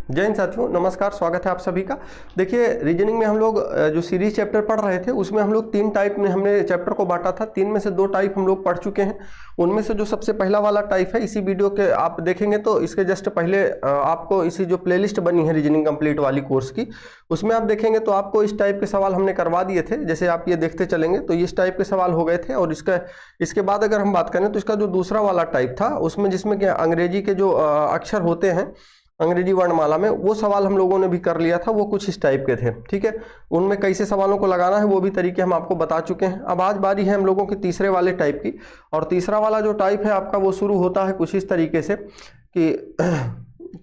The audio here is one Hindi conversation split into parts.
जय हिंद साथियों, नमस्कार, स्वागत है आप सभी का। देखिए, रीजनिंग में हम लोग जो सीरीज चैप्टर पढ़ रहे थे उसमें हम लोग 3 टाइप में हमने चैप्टर को बांटा था। 3 में से 2 टाइप हम लोग पढ़ चुके हैं। उनमें से जो सबसे पहला वाला टाइप है, इसी वीडियो के आप देखेंगे तो इसके जस्ट पहले आपको इसी जो प्लेलिस्ट बनी है रीजनिंग कंप्लीट वाली कोर्स की, उसमें आप देखेंगे तो आपको इस टाइप के सवाल हमने करवा दिए थे। जैसे आप ये देखते चलेंगे तो इस टाइप के सवाल हो गए थे। और इसके बाद अगर हम बात करें तो इसका जो दूसरा वाला टाइप था उसमें जिसमें कि अंग्रेजी के जो अक्षर होते हैं अंग्रेजी वर्णमाला में, वो सवाल हम लोगों ने भी कर लिया था। वो कुछ इस टाइप के थे, ठीक है। उनमें कैसे सवालों को लगाना है वो भी तरीके हम आपको बता चुके हैं। अब आज बारी है हम लोगों की तीसरे वाले टाइप की। और तीसरा वाला जो टाइप है आपका वो शुरू होता है कुछ इस तरीके से कि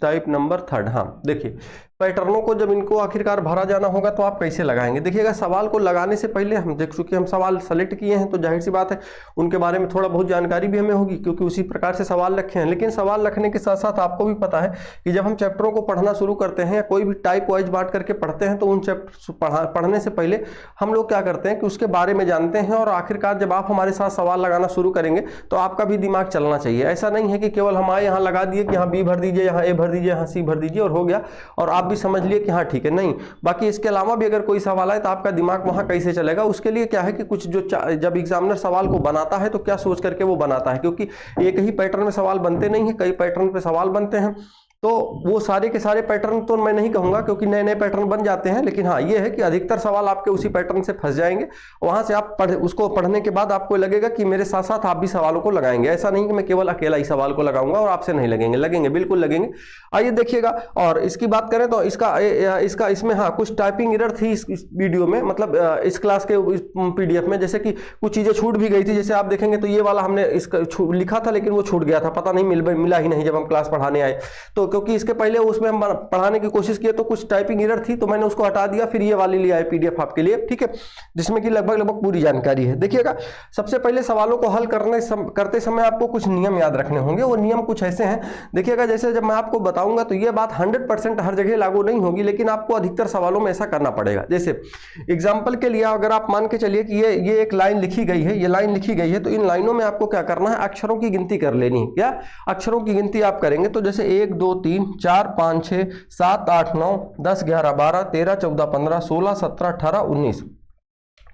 टाइप नंबर 3। हाँ, देखिए, पैटर्नों को जब इनको आखिरकार भरा जाना होगा तो आप कैसे लगाएंगे। देखिएगा, सवाल को लगाने से पहले हम देख चुके, हम सवाल सेलेक्ट किए हैं तो जाहिर सी बात है उनके बारे में थोड़ा बहुत जानकारी भी हमें होगी, क्योंकि उसी प्रकार से सवाल रखे हैं। लेकिन सवाल रखने के साथ साथ आपको भी पता है कि जब हम चैप्टरों को पढ़ना शुरू करते हैं या कोई भी टाइप वाइज बांट करके पढ़ते हैं तो उन चैप्टर पढ़ने से पहले हम लोग क्या करते हैं कि उसके बारे में जानते हैं। और आखिरकार जब आप हमारे साथ सवाल लगाना शुरू करेंगे तो आपका भी दिमाग चलना चाहिए। ऐसा नहीं है कि केवल हम आए यहाँ लगा दिए कि यहाँ बी भर दीजिए, यहाँ ए भर दीजिए, यहाँ सी भर दीजिए और हो गया और आप भी समझ लिए कि हाँ ठीक है। नहीं, बाकी इसके अलावा भी अगर कोई सवाल आए तो आपका दिमाग वहां कैसे चलेगा। उसके लिए क्या है कि कुछ जो जब एग्जामिनर सवाल को बनाता है तो क्या सोच करके वो बनाता है, क्योंकि एक ही पैटर्न में सवाल बनते नहीं है, कई पैटर्न पे सवाल बनते हैं। तो वो सारे के सारे पैटर्न तो मैं नहीं कहूंगा क्योंकि नए नए पैटर्न बन जाते हैं, लेकिन हाँ ये है कि अधिकतर सवाल आपके उसी पैटर्न से फंस जाएंगे। वहां से आप उसको पढ़ने के बाद आपको लगेगा कि मेरे साथ साथ आप भी सवालों को लगाएंगे। ऐसा नहीं कि मैं केवल अकेला ही सवाल को लगाऊंगा और आपसे नहीं लगेंगे, लगेंगे, बिल्कुल लगेंगे। आइए देखिएगा, और इसकी बात करें तो इसका इसमें हाँ कुछ टाइपिंग एरर थी इस वीडियो में, मतलब इस क्लास के PDF में, जैसे कि कुछ चीजें छूट भी गई थी। जैसे आप देखेंगे तो ये वाला हमने इसका लिखा था लेकिन वो छूट गया था, पता नहीं मिला ही नहीं जब हम क्लास पढ़ाने आए तो, क्योंकि इसके पहले उसमें हम पढ़ाने की कोशिश किए तो कुछ टाइपिंग एरर थी तो मैंने उसको हटा दिया। फिर ये वाली लिया है PDF आपके लिए, ठीक है, जिसमें कि लगभग पूरी जानकारी है। देखिएगा, सबसे पहले सवालों को हल करते समय आपको कुछ नियम याद रखने होंगे। वो नियम कुछ ऐसे हैं, देखिएगा, जैसे जब मैं आपको बताऊंगा तो ये बात 100% हर जगह लागू नहीं होगी, लेकिन आपको अधिकतर सवालों में ऐसा करना पड़ेगा। जैसे एग्जाम्पल के लिए अगर आप मान के चलिए कि ये एक लाइन लिखी गई है, ये लाइन लिखी गई है, तो इन लाइनों में आपको क्या करना है, अक्षरों की गिनती कर लेनी है। क्या अक्षरों की गिनती आप करेंगे तो जैसे 1 2 3 4 5 6 7 8 9 10 11 12 13 14 15 16 17 18 19,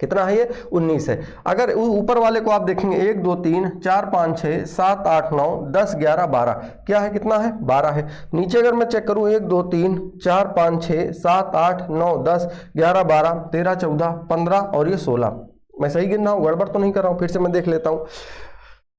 कितना है ये, 19 है। अगर ऊपर वाले को आप देखेंगे 1 2 3 4 5 6 7 8 9 10 11 12, क्या है, कितना है, 12 है। नीचे अगर मैं चेक करूं 1 2 3 4 5 6 7 8 9 10 11 12 13 14 15 और ये 16, मैं सही गिन रहा हूं, गड़बड़ तो नहीं कर रहा हूं, फिर से मैं देख लेता हूं।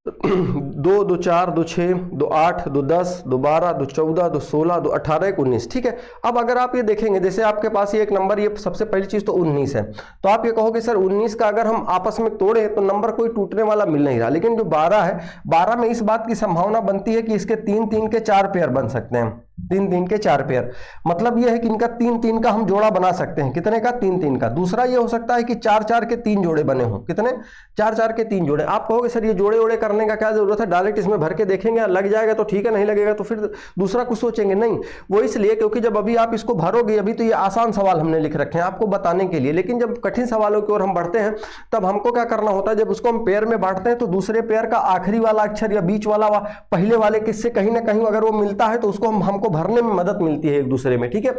2 2 4 2 6 2 8 2 10 2 12 2 14 2 16 2 18 1 19, ठीक है। अब अगर आप ये देखेंगे, जैसे आपके पास ये एक नंबर, ये सबसे पहली चीज तो 19 है, तो आप ये कहोगे सर 19 का अगर हम आपस में तोड़े तो नंबर कोई टूटने वाला मिल नहीं रहा। लेकिन जो 12 है, 12 में इस बात की संभावना बनती है कि इसके 3 3 के 4 पेयर बन सकते हैं, 3 3 के 4 पेयर, मतलब यह है कि इनका 3 3 का हम जोड़ा बना सकते हैं। कितने का, 3 3 का। दूसरा ये हो सकता है कि 4 4 के 3 जोड़े बने हों, कितने, 4 4 के 3 जोड़े। आप कहोगे सर ये जोड़े ओड़े करने का क्या जरूरत है, डायरेक्ट इसमें भर के देखेंगे, लग जाएगा तो ठीक है, नहीं लगेगा तो फिर दूसरा कुछ सोचेंगे। नहीं, वो इसलिए क्योंकि जब अभी आप इसको भरोगे, अभी तो ये आसान सवाल हमने लिख रखे हैं आपको बताने के लिए, लेकिन जब कठिन सवालों की ओर हम बढ़ते हैं तब हमको क्या करना होता है, जब उसको हम पेयर में बांटते हैं तो दूसरे पेयर का आखिरी वाला अक्षर या बीच वाला पहले वाले किससे कहीं ना कहीं अगर वो मिलता है तो उसको हमको भरने में मदद मिलती है एक दूसरे में, ठीक है।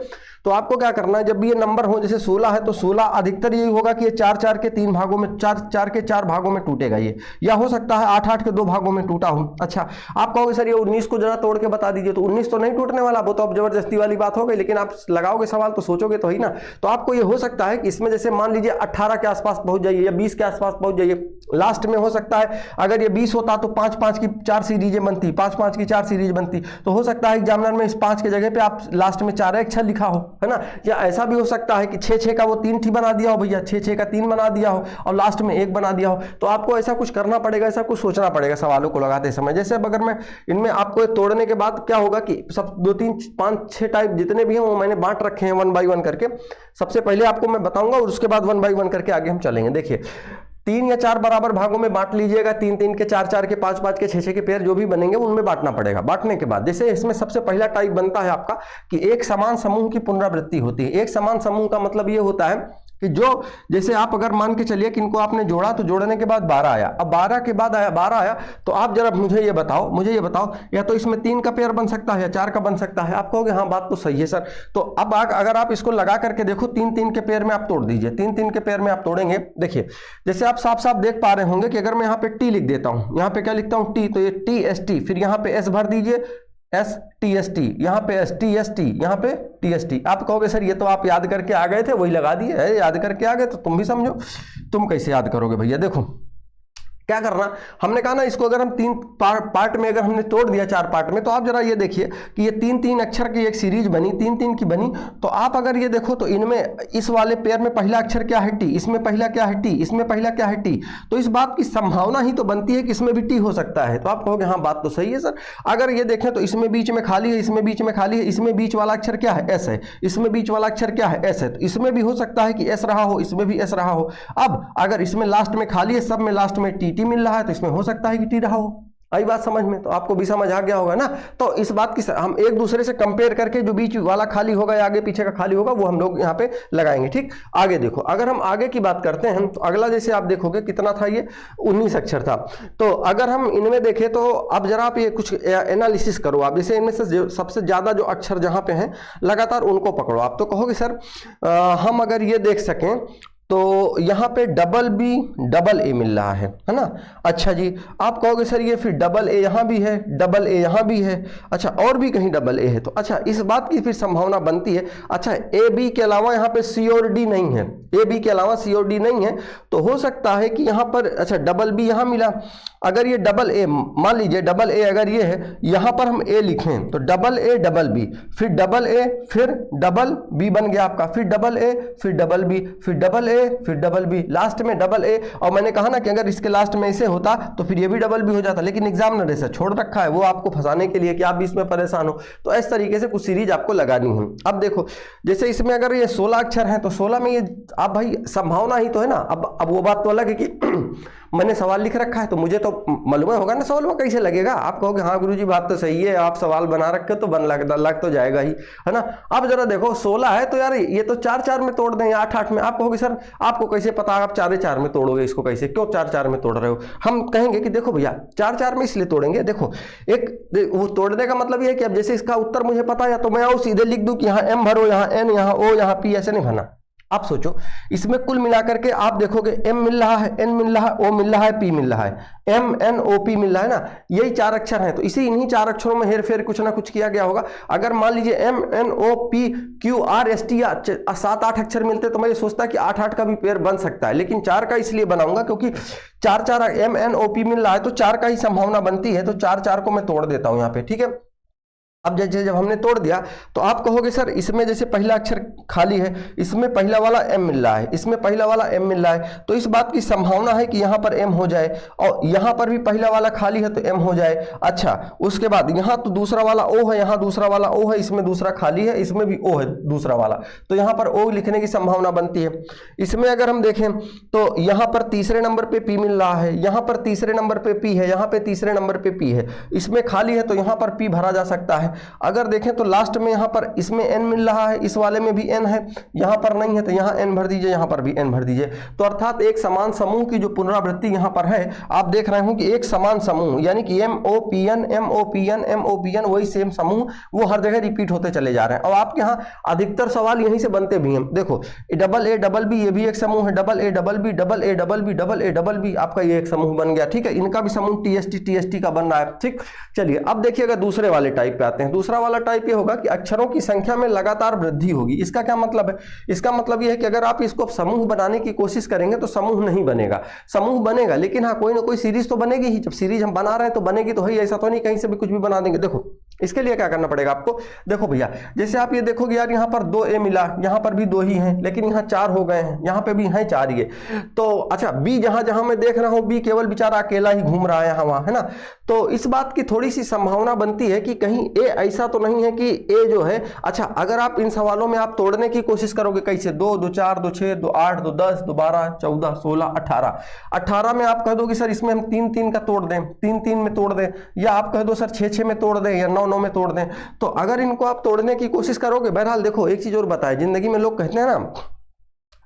तो आपको क्या करना है, जब भी ये नंबर हो, जैसे 16 है तो 16 अधिकतर यही होगा कि ये 4 4 के 3 भागों में, 4 4 के 4 भागों में टूटेगा ये, या हो सकता है 8 8 के 2 भागों में टूटा हो। अच्छा, आप कहोगे सर ये 19 को जरा तोड़ के बता दीजिए, तो 19 तो नहीं टूटने वाला, वो तो अब जबरदस्ती वाली बात हो गई, लेकिन आप लगाओगे सवाल तो सोचोगे तो ही ना। तो आपको ये हो सकता है कि इसमें जैसे मान लीजिए 18 के आसपास पहुंच जाइए या 20 के आसपास पहुंच जाइए, लास्ट में हो सकता है अगर ये 20 होता तो 5 5 की 4 सीरीजें बनती, 5 5 की 4 सीरीज बनती, तो हो सकता है एग्जामिनर में इस 5 के जगह पे आप लास्ट में 4 अक्षर लिखा हो, है ना। या ऐसा भी हो सकता है कि 6 6 का वो 3 थी बना दिया हो भैया, 6 6 का 3 बना दिया हो और लास्ट में 1 बना दिया हो। तो आपको ऐसा कुछ करना पड़ेगा, ऐसा कुछ सोचना पड़ेगा सवालों को लगाते समय। जैसे अब अगर मैं इनमें आपको तोड़ने के बाद क्या होगा कि सब 2 3 5 6 टाइप जितने भी हैं वो मैंने बांट रखे हैं 1 बाई 1 करके। सबसे पहले आपको मैं बताऊंगा और उसके बाद 1 बाई 1 करके आगे हम चलेंगे। देखिए, 3 या 4 बराबर भागों में बांट लीजिएगा, 3 3 के 4 4 के 5 5 के 6 6 के पेयर जो भी बनेंगे उनमें बांटना पड़ेगा। बांटने के बाद जैसे इसमें सबसे पहला टाइप बनता है आपका कि एक समान समूह की पुनरावृत्ति होती है। एक समान समूह का मतलब ये होता है कि जो जैसे आप अगर मान के चलिए कि इनको आपने जोड़ा तो जोड़ने के बाद 12 आया, अब 12 के बाद आया 12 आया, तो आप जरा मुझे ये बताओ या तो इसमें 3 का पेयर बन सकता है या 4 का बन सकता है। आप कहोगे हाँ बात तो सही है सर। तो अब अगर आप इसको लगा करके देखो 3-3 के पेयर में आप तोड़ दीजिए, 3-3 के पेयर में आप तोड़ेंगे। देखिए जैसे आप साफ साफ देख पा रहे होंगे कि अगर मैं यहाँ पे टी लिख देता हूँ, यहाँ पे क्या लिखता हूँ टी, तो ये टी एस टी, फिर यहाँ पे एस भर दीजिए एस टी एस टी, यहाँ पे एस टी एस टी, यहाँ पे टी एस टी। आप कहोगे सर ये तो आप याद करके आ गए थे, वही लगा दिए है, याद करके आ गए तो तुम भी समझो। तुम कैसे याद करोगे भैया? देखो क्या करना, हमने कहा ना इसको अगर हम 3 पार्ट में अगर हमने तोड़ दिया 4 पार्ट में, तो आप जरा ये देखिए कि ये 3-3 अक्षर की एक सीरीज बनी, 3-3 की बनी। तो आप अगर ये देखो तो इनमें इस वाले पेयर में पहला अक्षर क्या है टी, इसमें पहला क्या है टी, इसमें पहला क्या है टी, तो इस बात की संभावना ही तो बनती है कि इसमें भी टी हो सकता है। तो आप कहोगे हाँ बात तो सही है सर। अगर ये देखें तो इसमें बीच में खाली है, इसमें बीच में खाली है, इसमें बीच वाला अक्षर क्या है एस है, इसमें बीच वाला अक्षर क्या है एस है, तो इसमें भी हो सकता है कि एस रहा हो, इसमें भी एस रहा हो। अब अगर इसमें लास्ट में खाली है, सब में लास्ट में टी मिल रहा है, तो इसमें हो सकता है कि टी रहा हो। आई बात समझ में? तो आपको भी समझ आ गया होगा ना। तो इस बात की हम एक दूसरे से कंपेयर करके जो बीच वाला खाली होगा या आगे पीछे का खाली होगा वो हम लोग यहाँ पे लगाएंगे। ठीक, आगे देखो, अगर हम आगे की बात करते हैं तो अगला जैसे आप देखोगे कितना था, ये 19 अक्षर था। तो अगर हम इनमें देखें तो अब जरा आप ये कुछ एनालिसिस करो आप, जैसे इनमें से सबसे ज्यादा जो अक्षर जहाँ पे हैं लगातार उनको पकड़ो। आप तो कहोगे सर हम अगर ये देख सकें तो यहाँ पे डबल बी डबल ए मिल रहा है ना। अच्छा जी, आप कहोगे सर ये फिर डबल ए यहाँ भी है, डबल ए यहाँ भी है, अच्छा और भी कहीं डबल ए है, तो अच्छा इस बात की फिर संभावना बनती है। अच्छा ए बी के अलावा यहाँ पे सी और डी नहीं है, ए बी के अलावा सी और डी नहीं है, तो हो सकता है कि यहाँ पर अच्छा डबल बी यहाँ मिला। अगर ये डबल ए, मान लीजिए डबल ए अगर ये है, यहाँ पर हम ए लिखें तो डबल ए डबल बी, फिर डबल ए फिर डबल बी बन गया आपका, फिर डबल ए फिर डबल बी, फिर डबल ए फिर डबल बी, लास्ट में डबल ए। और मैंने कहा ना कि अगर इसके लास्ट में ऐसे होता तो फिर ये भी डबल बी हो जाता, लेकिन एग्जामिनर ऐसा छोड़ रखा है वो आपको फंसाने के लिए कि आप भी इसमें परेशान हो। तो इस तरीके से कुछ सीरीज आपको लगानी है। अब देखो जैसे इसमें अगर ये 16 अक्षर हैं तो 16 में ये आप भाई संभावना ही तो है ना। अब वो बात तो अलग है कि मैंने सवाल लिख रखा है तो मुझे तो मालूम होगा ना सवाल में कैसे लगेगा। आप कहोगे हाँ गुरुजी बात तो सही है, आप सवाल बना रखे तो लग तो जाएगा ही, है ना। अब जरा देखो 16 है तो यार ये तो 4-4 में तोड़ दें, 8-8 में। आप कहोगे सर आपको कैसे पता, आप 4-4 में तोड़ोगे इसको, कैसे क्यों 4-4 में तोड़ रहे हो? हम कहेंगे कि देखो भैया 4-4 में इसलिए तोड़ेंगे, देखो एक वो तोड़ने का मतलब ये है कि अब जैसे इसका उत्तर मुझे पता है तो मैं और सीधे लिख दूं कि यहाँ एम भरो, यहाँ एन, यहाँ ओ, यहाँ पी, ऐसे नहीं भरना। आप सोचो इसमें कुल मिलाकर के आप देखोगे एम मिल रहा है, एन मिल रहा है, ओ मिल रहा है, पी मिल रहा है, एम एन ओ पी मिल रहा है ना, यही 4 अक्षर हैं। तो इसी इन्हीं 4 अक्षरों में हेर फेर कुछ ना कुछ किया गया होगा। अगर मान लीजिए M N O P Q R S T या 7-8 अक्षर मिलते तो मैं ये सोचता कि 8-8 का भी पेयर बन सकता है, लेकिन 4 का इसलिए बनाऊंगा क्योंकि 4-4 एम एन ओ पी मिल रहा है तो 4 का ही संभावना बनती है, तो 4-4 को मैं तोड़ देता हूं यहाँ पे। ठीक है, अब जैसे जब हमने तोड़ दिया तो आप कहोगे सर इसमें जैसे पहला अक्षर खाली है, इसमें पहला वाला एम मिल रहा है, इसमें पहला वाला एम मिल रहा है, तो इस बात की संभावना है कि यहाँ पर एम हो जाए, और यहाँ पर भी पहला वाला खाली है तो एम हो जाए। अच्छा उसके बाद यहाँ तो दूसरा वाला ओ है, यहाँ दूसरा वाला ओ है, इसमें दूसरा खाली है, इसमें भी ओ है दूसरा वाला, तो यहाँ पर ओ लिखने की संभावना बनती है। इसमें अगर हम देखें तो यहाँ पर तीसरे नंबर पे पी मिल रहा है, यहाँ पर तीसरे नंबर पे पी है, यहाँ पे तीसरे नंबर पे पी है, इसमें खाली है तो यहाँ पर पी भरा जा सकता है। अगर देखें तो लास्ट में यहाँ पर इसमें n मिल रहा है, इस वाले में भी n है, यहाँ पर नहीं है तो यहाँ n भर दीजिए, यहाँ पर भी n भर दीजिए। तो अर्थात एक समान समूह की जो पुनरावृत्ति यहाँ पर है, आप देख रहे हो कि एक समान समूह यानी कि MOPN MOPN MOPN वही सेम समूह वो हर जगह रिपीट होते चले जा रहे हैं। और आपके यहाँ अधिकतर सवाल यहीं से बनते भी हैं। देखो डबल ए डबल बी ये भी एक समूह है, double A double B double A double B double A double B आपका ये एक समूह बन गया। ठीक है, इनका भी समूह TST का बन रहा है। ठीक, चलिए अब देखिएगा दूसरे वाले टाइप पे आते हैं। दूसरा वाला टाइप ये होगा कि अक्षरों की संख्या में लगातार वृद्धि होगी। इसका क्या मतलब है? इसका मतलब ये है कि अगर आप इसको समूह बनाने की कोशिश करेंगे तो समूह नहीं बनेगा, समूह बनेगा लेकिन हाँ कोई ना कोई सीरीज तो बनेगी ही। जब सीरीज हम बना रहे हैं तो बनेगी तो है, ऐसा तो नहीं कहीं से भी कुछ भी बना देंगे। देखो इसके लिए क्या करना पड़ेगा आपको, देखो भैया जैसे आप ये देखोगे यार यहाँ पर 2a मिला, यहाँ पर भी 2 ही हैं, लेकिन यहाँ 4 हो गए हैं, यहाँ पे भी हैं 4 ये। तो अच्छा b जहां जहां मैं देख रहा हूँ b केवल बेचारा अकेला ही घूम रहा है यहाँ वहां, है ना। तो इस बात की थोड़ी सी संभावना बनती है कि कहीं a ऐसा तो नहीं है कि a जो है, अच्छा अगर आप इन सवालों में आप तोड़ने की कोशिश करोगे कैसे, 2 2 4 2 6 2 8 2 10 2 12 14 16 18 में आप कह दो कि सर इसमें हम 3 3 का तोड़ दें, 3 3 में तोड़ दें, या आप कह दो सर 6 6 में तोड़ दें या 9 9 में तोड़ दें। तो अगर इनको आप तोड़ने की कोशिश करोगे, बहरहाल देखो एक चीज और बताए, जिंदगी में लोग कहते हैं ना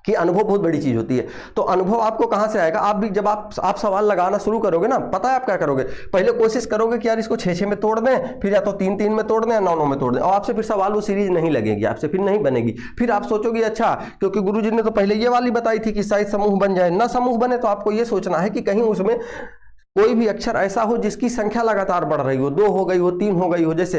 कि अनुभव बहुत बड़ी चीज होती है। तो अनुभव आपको कहां से आएगा? आप भी जब आप सवाल लगाना शुरू करोगे ना, पता है आप क्या करोगे? पहले कोशिश करोगे कि यार इसको 6-6 में तोड़ दें, फिर या तो 3-3 में तोड़ दें या 9-9 में तोड़ दें, और आपसे फिर सवाल वो सीरीज नहीं लगेगी, आपसे फिर नहीं बनेगी। फिर आप सोचोगे अच्छा क्योंकि गुरुजी ने तो पहले ये वाली बताई थी कि शायद समूह बन जाए, ना समूह बने, तो आपको ये सोचना है कि कहीं उसमें कोई भी अक्षर ऐसा हो जिसकी संख्या लगातार बढ़ रही हो, 2 हो गई हो, 3 हो गई हो। जैसे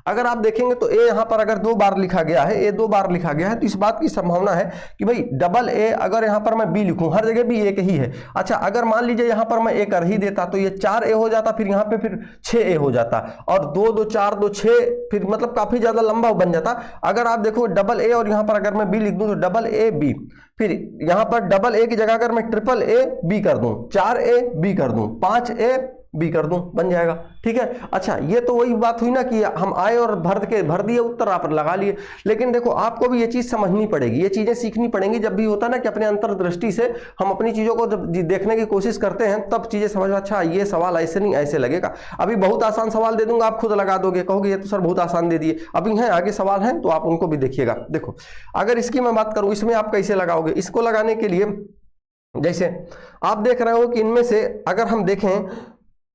अगर आप देखेंगे तो ए यहाँ पर अगर 2 बार लिखा गया है, ए 2 बार लिखा गया है, तो इस बात की संभावना है कि भाई डबल ए, अगर यहाँ पर मैं बी लिखूं, हर जगह भी एक ही है। अच्छा, अगर मान लीजिए यहाँ पर मैं ए कर ही देता तो ये 4 ए हो जाता, फिर यहाँ पे फिर 6 ए हो जाता, और 2 2 4 2 6, फिर मतलब काफी ज्यादा लंबा बन जाता। अगर आप देखो डबल ए और यहाँ पर अगर मैं बी लिख दूं तो डबल ए बी, फिर यहाँ पर डबल ए की जगह अगर मैं ट्रिपल ए बी कर दूं, 4 ए बी कर दूं, 5 ए बी कर दूं, बन जाएगा। ठीक है। अच्छा, ये तो वही बात हुई ना कि हम आए और भर दिए उत्तर, आप लगा लिए। लेकिन देखो आपको भी ये चीज समझनी पड़ेगी, ये चीजें सीखनी पड़ेंगी। जब भी होता है ना कि अपने अंतर्दृष्टि से हम अपनी चीजों को जब देखने की कोशिश करते हैं, तब चीजें समझ में, अच्छा ये सवाल ऐसे नहीं ऐसे लगेगा। अभी बहुत आसान सवाल दे दूंगा, आप खुद लगा दोगे, कहोगे ये तो सर बहुत आसान दे दिए। अभी हैं आगे सवाल हैं तो आप उनको भी देखिएगा। देखो अगर इसकी मैं बात करूं, इसमें आप कैसे लगाओगे? इसको लगाने के लिए जैसे आप देख रहे हो कि इनमें से अगर हम देखें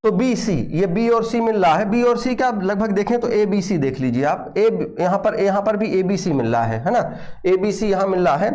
तो बी सी, ये बी और सी मिल रहा है, बी और सी का लगभग देखें तो ए बी सी देख लीजिए आप, ए यहाँ पर भी ए बी सी मिल रहा है ना, ए बी सी यहाँ मिल रहा है।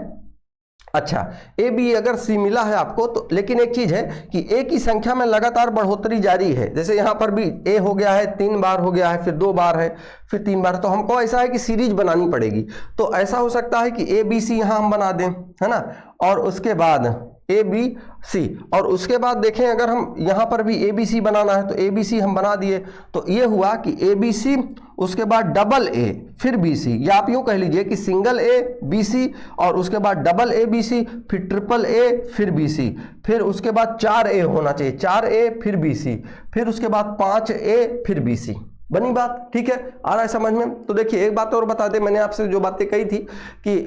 अच्छा, ए बी अगर सी मिला है आपको तो, लेकिन एक चीज है कि ए की संख्या में लगातार बढ़ोतरी जारी है। जैसे यहाँ पर भी ए हो गया है, 3 बार हो गया है, फिर 2 बार है, फिर 3 बार, तो हमको ऐसा है कि सीरीज बनानी पड़ेगी। तो ऐसा हो सकता है कि ए बी सी यहाँ हम बना दें, है ना, और उसके बाद ए बी सी, और उसके बाद देखें अगर हम यहाँ पर भी ए बी सी बनाना है तो ए बी सी हम बना दिए। तो ये हुआ कि ए बी सी, उसके बाद डबल ए फिर बी सी, या आप यूँ कह लीजिए कि सिंगल ए बी सी, और उसके बाद डबल ए बी सी, फिर ट्रिपल ए फिर बी सी, फिर उसके बाद 4 ए होना चाहिए, 4 ए फिर बी सी, फिर उसके बाद 5 ए फिर बी सी। बनी बात? ठीक है, आ रहा है समझ में? तो देखिए एक बात और बता दें, मैंने आपसे जो बातें कही थी कि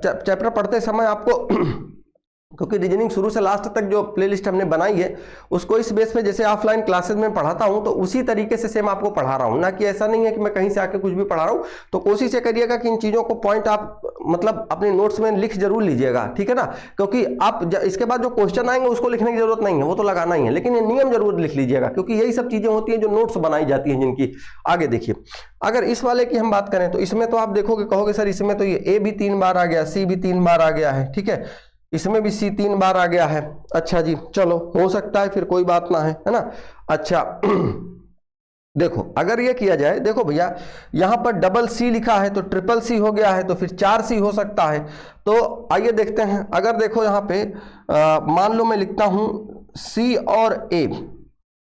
चैप्टर पढ़ते समय आपको क्योंकि रीजनिंग शुरू से लास्ट तक जो प्लेलिस्ट हमने बनाई है उसको इस बेस पे जैसे ऑफलाइन क्लासेस में पढ़ाता हूं तो उसी तरीके से सेम आपको पढ़ा रहा हूं, ना कि ऐसा नहीं है कि मैं कहीं से आके कुछ भी पढ़ा रहा हूं। तो कोशिश ये करिएगा कि इन चीज़ों को पॉइंट आप मतलब अपने नोट्स में लिख जरूर लीजिएगा, ठीक है ना, क्योंकि आप इसके बाद जो क्वेश्चन आएंगे उसको लिखने की जरूरत नहीं है, वो तो लगाना ही है, लेकिन ये नियम जरूर लिख लीजिएगा, क्योंकि यही सब चीज़ें होती हैं जो नोट्स बनाई जाती हैं जिनकी। आगे देखिए, अगर इस वाले की हम बात करें तो इसमें तो आप देखोगे, कहोगे सर इसमें तो ये ए भी 3 बार आ गया, सी भी 3 बार आ गया है, ठीक है, इसमें भी सी 3 बार आ गया है। अच्छा जी, चलो हो सकता है, फिर कोई बात ना है ना। अच्छा देखो अगर ये किया जाए, देखो भैया यहाँ पर डबल सी लिखा है तो ट्रिपल सी हो गया है, तो फिर 4 सी हो सकता है। तो आइए देखते हैं, अगर देखो यहाँ पे मान लो मैं लिखता हूँ सी और ए,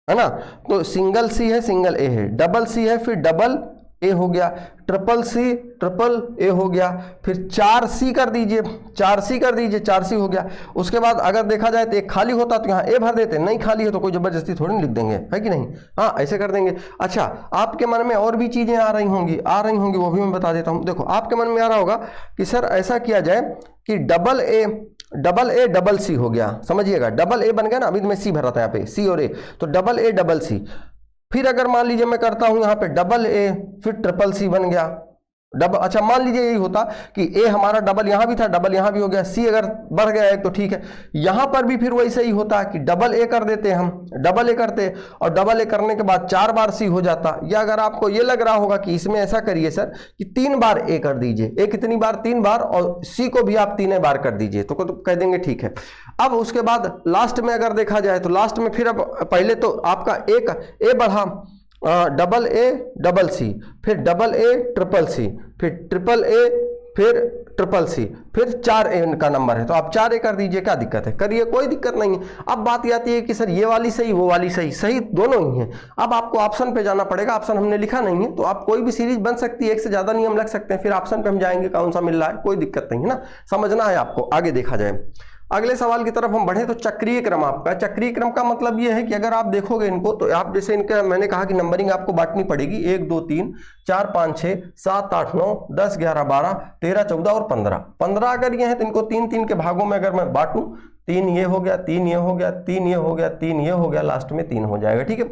है ना, तो सिंगल सी है, सिंगल ए है, डबल सी है, फिर डबल ए हो गया, ट्रिपल सी ट्रिपल ए हो गया, फिर 4 सी कर दीजिए, 4 सी कर दीजिए, 4 सी हो गया। उसके बाद अगर देखा जाए तो एक खाली होता तो यहाँ ए भर देते, नहीं खाली है तो कोई जबरदस्ती थोड़ी लिख देंगे, है कि नहीं, हाँ ऐसे कर देंगे। अच्छा, आपके मन में और भी चीजें आ रही होंगी वो भी मैं बता देता हूँ। देखो आपके मन में आ रहा होगा कि सर ऐसा किया जाए कि डबल ए डबल सी हो गया, समझिएगा डबल ए बन गया ना, अभी तो मैं सी भरा था यहाँ पे, सी और ए, तो डबल ए डबल सी, फिर अगर मान लीजिए मैं करता हूं यहाँ पे डबल ए फिर ट्रिपल सी बन गया, डबल। अच्छा मान लीजिए यही होता कि ए हमारा डबल यहाँ भी था, डबल यहाँ भी हो गया, सी अगर बढ़ गया एक तो ठीक है, यहाँ पर भी फिर वैसे ही होता कि डबल ए कर देते हम, डबल ए करते, और डबल ए करने के बाद 4 बार सी हो जाता। या अगर आपको ये लग रहा होगा कि इसमें ऐसा करिए सर कि 3 बार ए कर दीजिए, ए कितनी बार, 3 बार, और सी को भी आप 3 बार कर दीजिए, तो कह देंगे ठीक है। अब उसके बाद लास्ट में अगर देखा जाए तो लास्ट में फिर अब पहले तो आपका एक ए बढ़ा, डबल ए डबल सी, फिर डबल ए ट्रिपल सी, फिर ट्रिपल ए फिर ट्रिपल सी, फिर 4 ए का नंबर है तो आप 4 ए कर दीजिए, क्या दिक्कत है, करिए, कोई दिक्कत नहीं है। अब बात आती है कि सर ये वाली सही वो वाली सही, सही दोनों ही है। अब आपको ऑप्शन पे जाना पड़ेगा, ऑप्शन हमने लिखा नहीं है, तो आप कोई भी सीरीज बन सकती है, एक से ज्यादा नियम लग सकते हैं, फिर ऑप्शन पे हम जाएंगे कौन सा मिल रहा है, कोई दिक्कत नहीं है ना, समझना है आपको। आगे देखा जाए, अगले सवाल की तरफ हम बढ़े तो चक्रीय क्रम, आपका चक्रीय क्रम का मतलब यह है कि अगर आप देखोगे इनको तो आप जैसे इनका मैंने कहा कि नंबरिंग आपको बांटनी पड़ेगी, 1 2 3 4 5 6 7 8 9 10 11 12 13 14 और 15 अगर ये हैं तो इनको 3 के भागों में अगर मैं बांटूं, 3 ये हो गया, 3 ये हो गया, 3 ये हो गया, 3 ये हो गया, लास्ट में 3 हो जाएगा, ठीक है।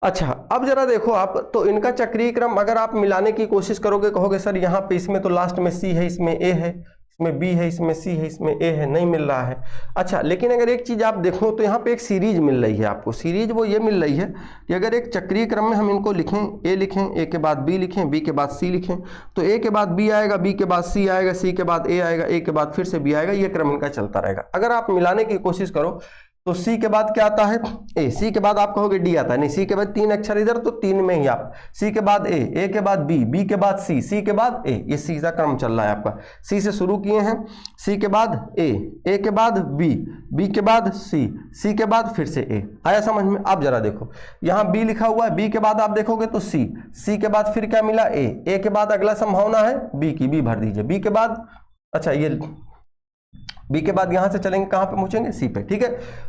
अच्छा अब जरा देखो आप, तो इनका चक्रीय क्रम अगर आप मिलाने की कोशिश करोगे, कहोगे सर यहाँ पे इसमें तो लास्ट में सी है, इसमें ए है, इसमें बी है, इसमें सी है, इसमें ए है, नहीं मिल रहा है। अच्छा, लेकिन अगर एक चीज़ आप देखो तो यहाँ पे एक सीरीज मिल रही है आपको। सीरीज वो ये मिल रही है कि अगर एक चक्रीय क्रम में हम इनको लिखें, ए लिखें, ए के बाद बी लिखें, बी के बाद सी लिखें, तो ए के बाद बी आएगा, बी के बाद सी आएगा, सी के बाद ए आएगा, ए के बाद फिर से बी आएगा, ये क्रम इनका चलता रहेगा। अगर आप मिलाने की कोशिश करो तो सी के बाद क्या आता है, ए, सी के बाद आप कहोगे डी आता है, नहीं, सी के बाद 3 अक्षर इधर, तो 3 में ही आप, सी के बाद ए के बाद बी, बी के बाद सी के बाद ए, ये सीधा क्रम चल रहा है आपका। सी से शुरू किए हैं, सी के बाद ए के बाद बी के बाद सी के बाद फिर से ए। आया समझ में? आप जरा देखो, यहाँ बी लिखा हुआ है, बी के बाद आप देखोगे तो सी के बाद फिर क्या मिला, ए के बाद अगला संभावना है बी की, बी भर दीजिए, बी के बाद, अच्छा ये बी के बाद यहां से चलेंगे कहां पे पहुंचेंगे, सी पे, ठीक है।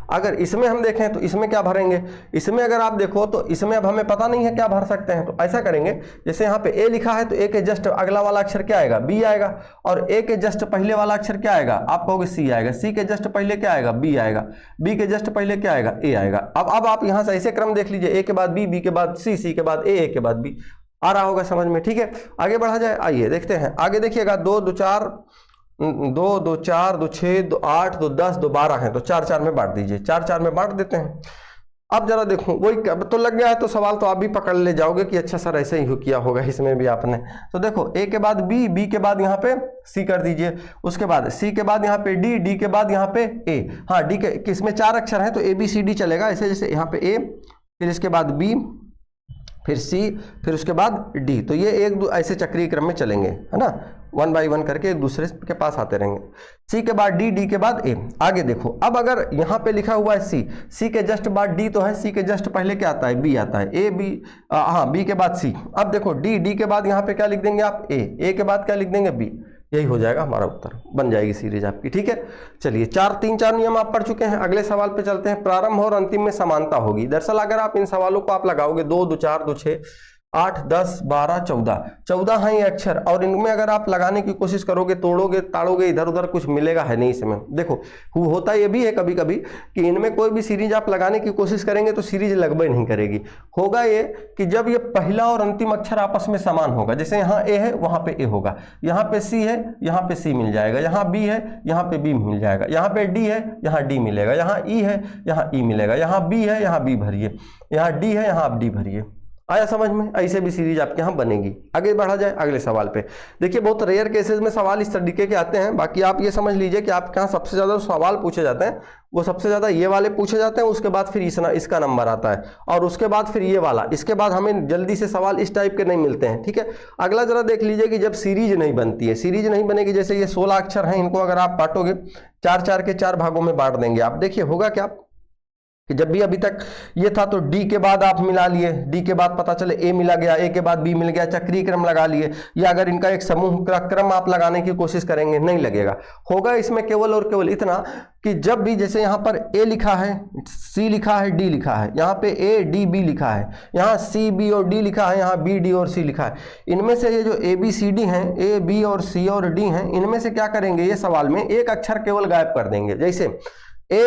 अगर इसमें हम देखें तो इसमें क्या भरेंगे, इसमें अगर आप देखो तो इसमें अब हमें पता नहीं है क्या भर सकते हैं, तो ऐसा करेंगे, जैसे यहाँ पे ए लिखा है तो ए के जस्ट अगला वाला अक्षर क्या आएगा, बी आएगा, और ए के जस्ट पहले वाला अक्षर क्या आएगा, आप कहोगे सी आएगा, सी के जस्ट पहले क्या आएगा, बी आएगा, बी के जस्ट पहले क्या आएगा, ए आएगा। अब आप यहाँ से ऐसे क्रम देख लीजिए, ए के बाद बी के बाद सी के बाद ए के बाद बी। आ रहा होगा समझ में, ठीक है। आगे बढ़ा जाए, आइए देखते हैं आगे। देखिएगा 2 2 4 2 2 4 2 6 2 8 2 10 2 12 है, तो 4 4 में बांट दीजिए, 4 4 में बांट देते हैं। अब जरा देखो, वही अब तो लग गया है तो सवाल तो आप भी पकड़ ले जाओगे कि अच्छा सर ऐसे ही किया होगा इसमें भी आपने। तो देखो ए के बाद बी के बाद यहाँ पे सी कर दीजिए, उसके बाद सी के बाद यहाँ पे डी के बाद यहाँ पे ए। हाँ, डी के किसमें 4 अक्षर हैं तो ए बी सी डी चलेगा, ऐसे जैसे यहाँ पे ए, फिर इसके बाद बी, फिर सी, फिर उसके बाद डी। तो ये एक दो ऐसे चक्रीय क्रम में चलेंगे, है ना, 1 बाई 1 करके एक दूसरे के पास आते रहेंगे। सी के बाद डी के बाद ए। आगे देखो, अब अगर यहाँ पे लिखा हुआ है सी के जस्ट बाद डी तो है, सी के जस्ट पहले क्या आता है, बी आता है, ए बी, हाँ, बी के बाद सी। अब देखो डी के बाद यहाँ पे क्या लिख देंगे आप, ए के बाद क्या लिख देंगे, बी। यही हो जाएगा हमारा उत्तर, बन जाएगी सीरीज आपकी, ठीक है। चलिए 3-4 नियम आप पढ़ चुके हैं। अगले सवाल पे चलते हैं। प्रारंभ और अंतिम में समानता होगी। दरअसल अगर आप इन सवालों को आप लगाओगे 2 2 4 2 6 8 10 12 14 हैं ये अक्षर, और इनमें अगर आप लगाने की कोशिश करोगे, तोड़ोगे ताड़ोगे, इधर उधर कुछ मिलेगा है नहीं इसमें। देखो होता ये भी है कभी कभी कि इनमें कोई भी सीरीज आप लगाने की कोशिश करेंगे तो सीरीज लगभग नहीं करेगी। होगा ये कि जब ये पहला और अंतिम अक्षर आपस में समान होगा, जैसे यहाँ ए है वहाँ पे ए होगा, यहाँ पे सी है यहाँ पे सी मिल जाएगा, यहाँ बी है यहाँ पे बी मिल जाएगा, यहाँ पे डी है यहाँ डी मिलेगा, यहाँ ई है यहाँ ई मिलेगा, यहाँ बी है यहाँ बी भरिए, यहाँ डी है यहाँ आप डी भरिए। आया समझ में? ऐसे भी सीरीज आपके यहाँ बनेगी। आगे बढ़ा जाए अगले सवाल पे। देखिए बहुत रेयर केसेस में सवाल इस तरीके के आते हैं, बाकी आप ये समझ लीजिए कि आपके यहाँ सबसे ज़्यादा सवाल पूछे जाते हैं वो सबसे ज़्यादा ये वाले पूछे जाते हैं, उसके बाद फिर इसका नंबर आता है, और उसके बाद फिर ये वाला। इसके बाद हमें जल्दी से सवाल इस टाइप के नहीं मिलते हैं, ठीक है। अगला जरा देख लीजिए कि जब सीरीज नहीं बनती है, सीरीज नहीं बनेगी, जैसे ये 16 अक्षर हैं, इनको अगर आप बांटोगे 4 के 4 भागों में बांट देंगे आप, देखिए होगा क्या कि जब भी अभी तक ये था तो डी के बाद आप मिला लिए, डी के बाद पता चले ए मिला गया, ए के बाद बी मिल गया, चक्रीय क्रम लगा लिए, या अगर इनका एक समूह का क्रम आप लगाने की कोशिश करेंगे नहीं लगेगा। होगा इसमें केवल और केवल इतना कि जब भी जैसे यहाँ पर ए लिखा है, सी लिखा है, डी लिखा है, यहाँ पे ए डी बी लिखा है, यहाँ सी बी और डी लिखा है, यहाँ बी डी और सी लिखा है, इनमें से ये जो ए बी सी डी हैं, ए बी और सी और डी हैं, इनमें से क्या करेंगे, ये सवाल में एक अक्षर केवल गायब कर देंगे। जैसे ए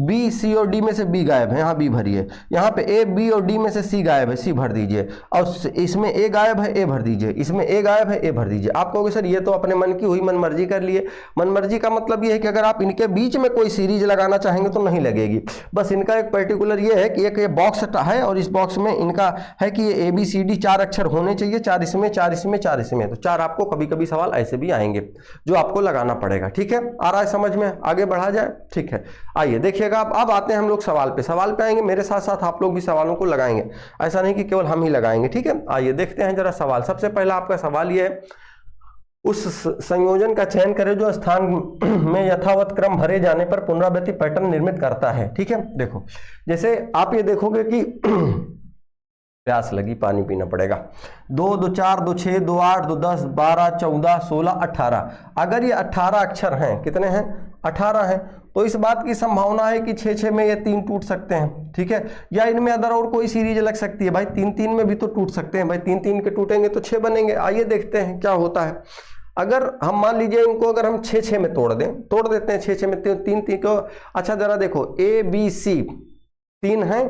बी सी और डी में से बी गायब है, यहाँ बी भरिए, यहाँ पे ए बी और डी में से सी गायब है, सी भर दीजिए, और इसमें ए गायब है, ए भर दीजिए, इसमें ए गायब है, ए भर दीजिए। आप कहोगे सर ये तो अपने मन की हुई, मनमर्जी कर लिए। मनमर्जी का मतलब ये है कि अगर आप इनके बीच में कोई सीरीज लगाना चाहेंगे तो नहीं लगेगी। बस इनका एक पर्टिकुलर ये है कि एक ये बॉक्स है और इस बॉक्स में इनका है कि ये ए बी सी डी 4 अक्षर होने चाहिए, 4 इसमें 4 इसमें 4 इसमें, तो 4 आपको कभी कभी सवाल ऐसे भी आएंगे जो आपको लगाना पड़ेगा, ठीक है। आ रहा है समझ में? आगे बढ़ा जाए, ठीक है। आइए देखिएगा, अब आते हैं हम लोग सवाल पे। सवाल पे आएंगे, मेरे साथ साथ आप लोग भी सवालों को लगाएंगे, ऐसा नहीं कि केवल हम ही लगाएंगे, ठीक है। आइए देखते हैं जरा सवाल। सबसे पहला आपका सवाल ये है, उस संयोजन का चयन करें जो स्थान में यथावत क्रम भरे जाने पर पुनरावृत्ति पैटर्न निर्मित करता है, ठीक है। देखो जैसे आप ये देखोगे कि प्यास लगी, पानी पीना पड़ेगा। 2 2 4 2 6 2 8 2 10 12 14 16 18, अगर ये 18 अक्षर हैं, कितने हैं, 18 हैं, तो इस बात की संभावना है कि 6 में ये 3 टूट सकते हैं, ठीक है। या इनमें अदर और कोई सीरीज लग सकती है, भाई 3 में भी तो टूट सकते हैं, भाई 3 के टूटेंगे तो 6 बनेंगे। आइए देखते हैं क्या होता है। अगर हम मान लीजिए इनको अगर हम 6 में तोड़ देते हैं 6 में 3 को। अच्छा जरा देखो, ए बी सी 3 हैं,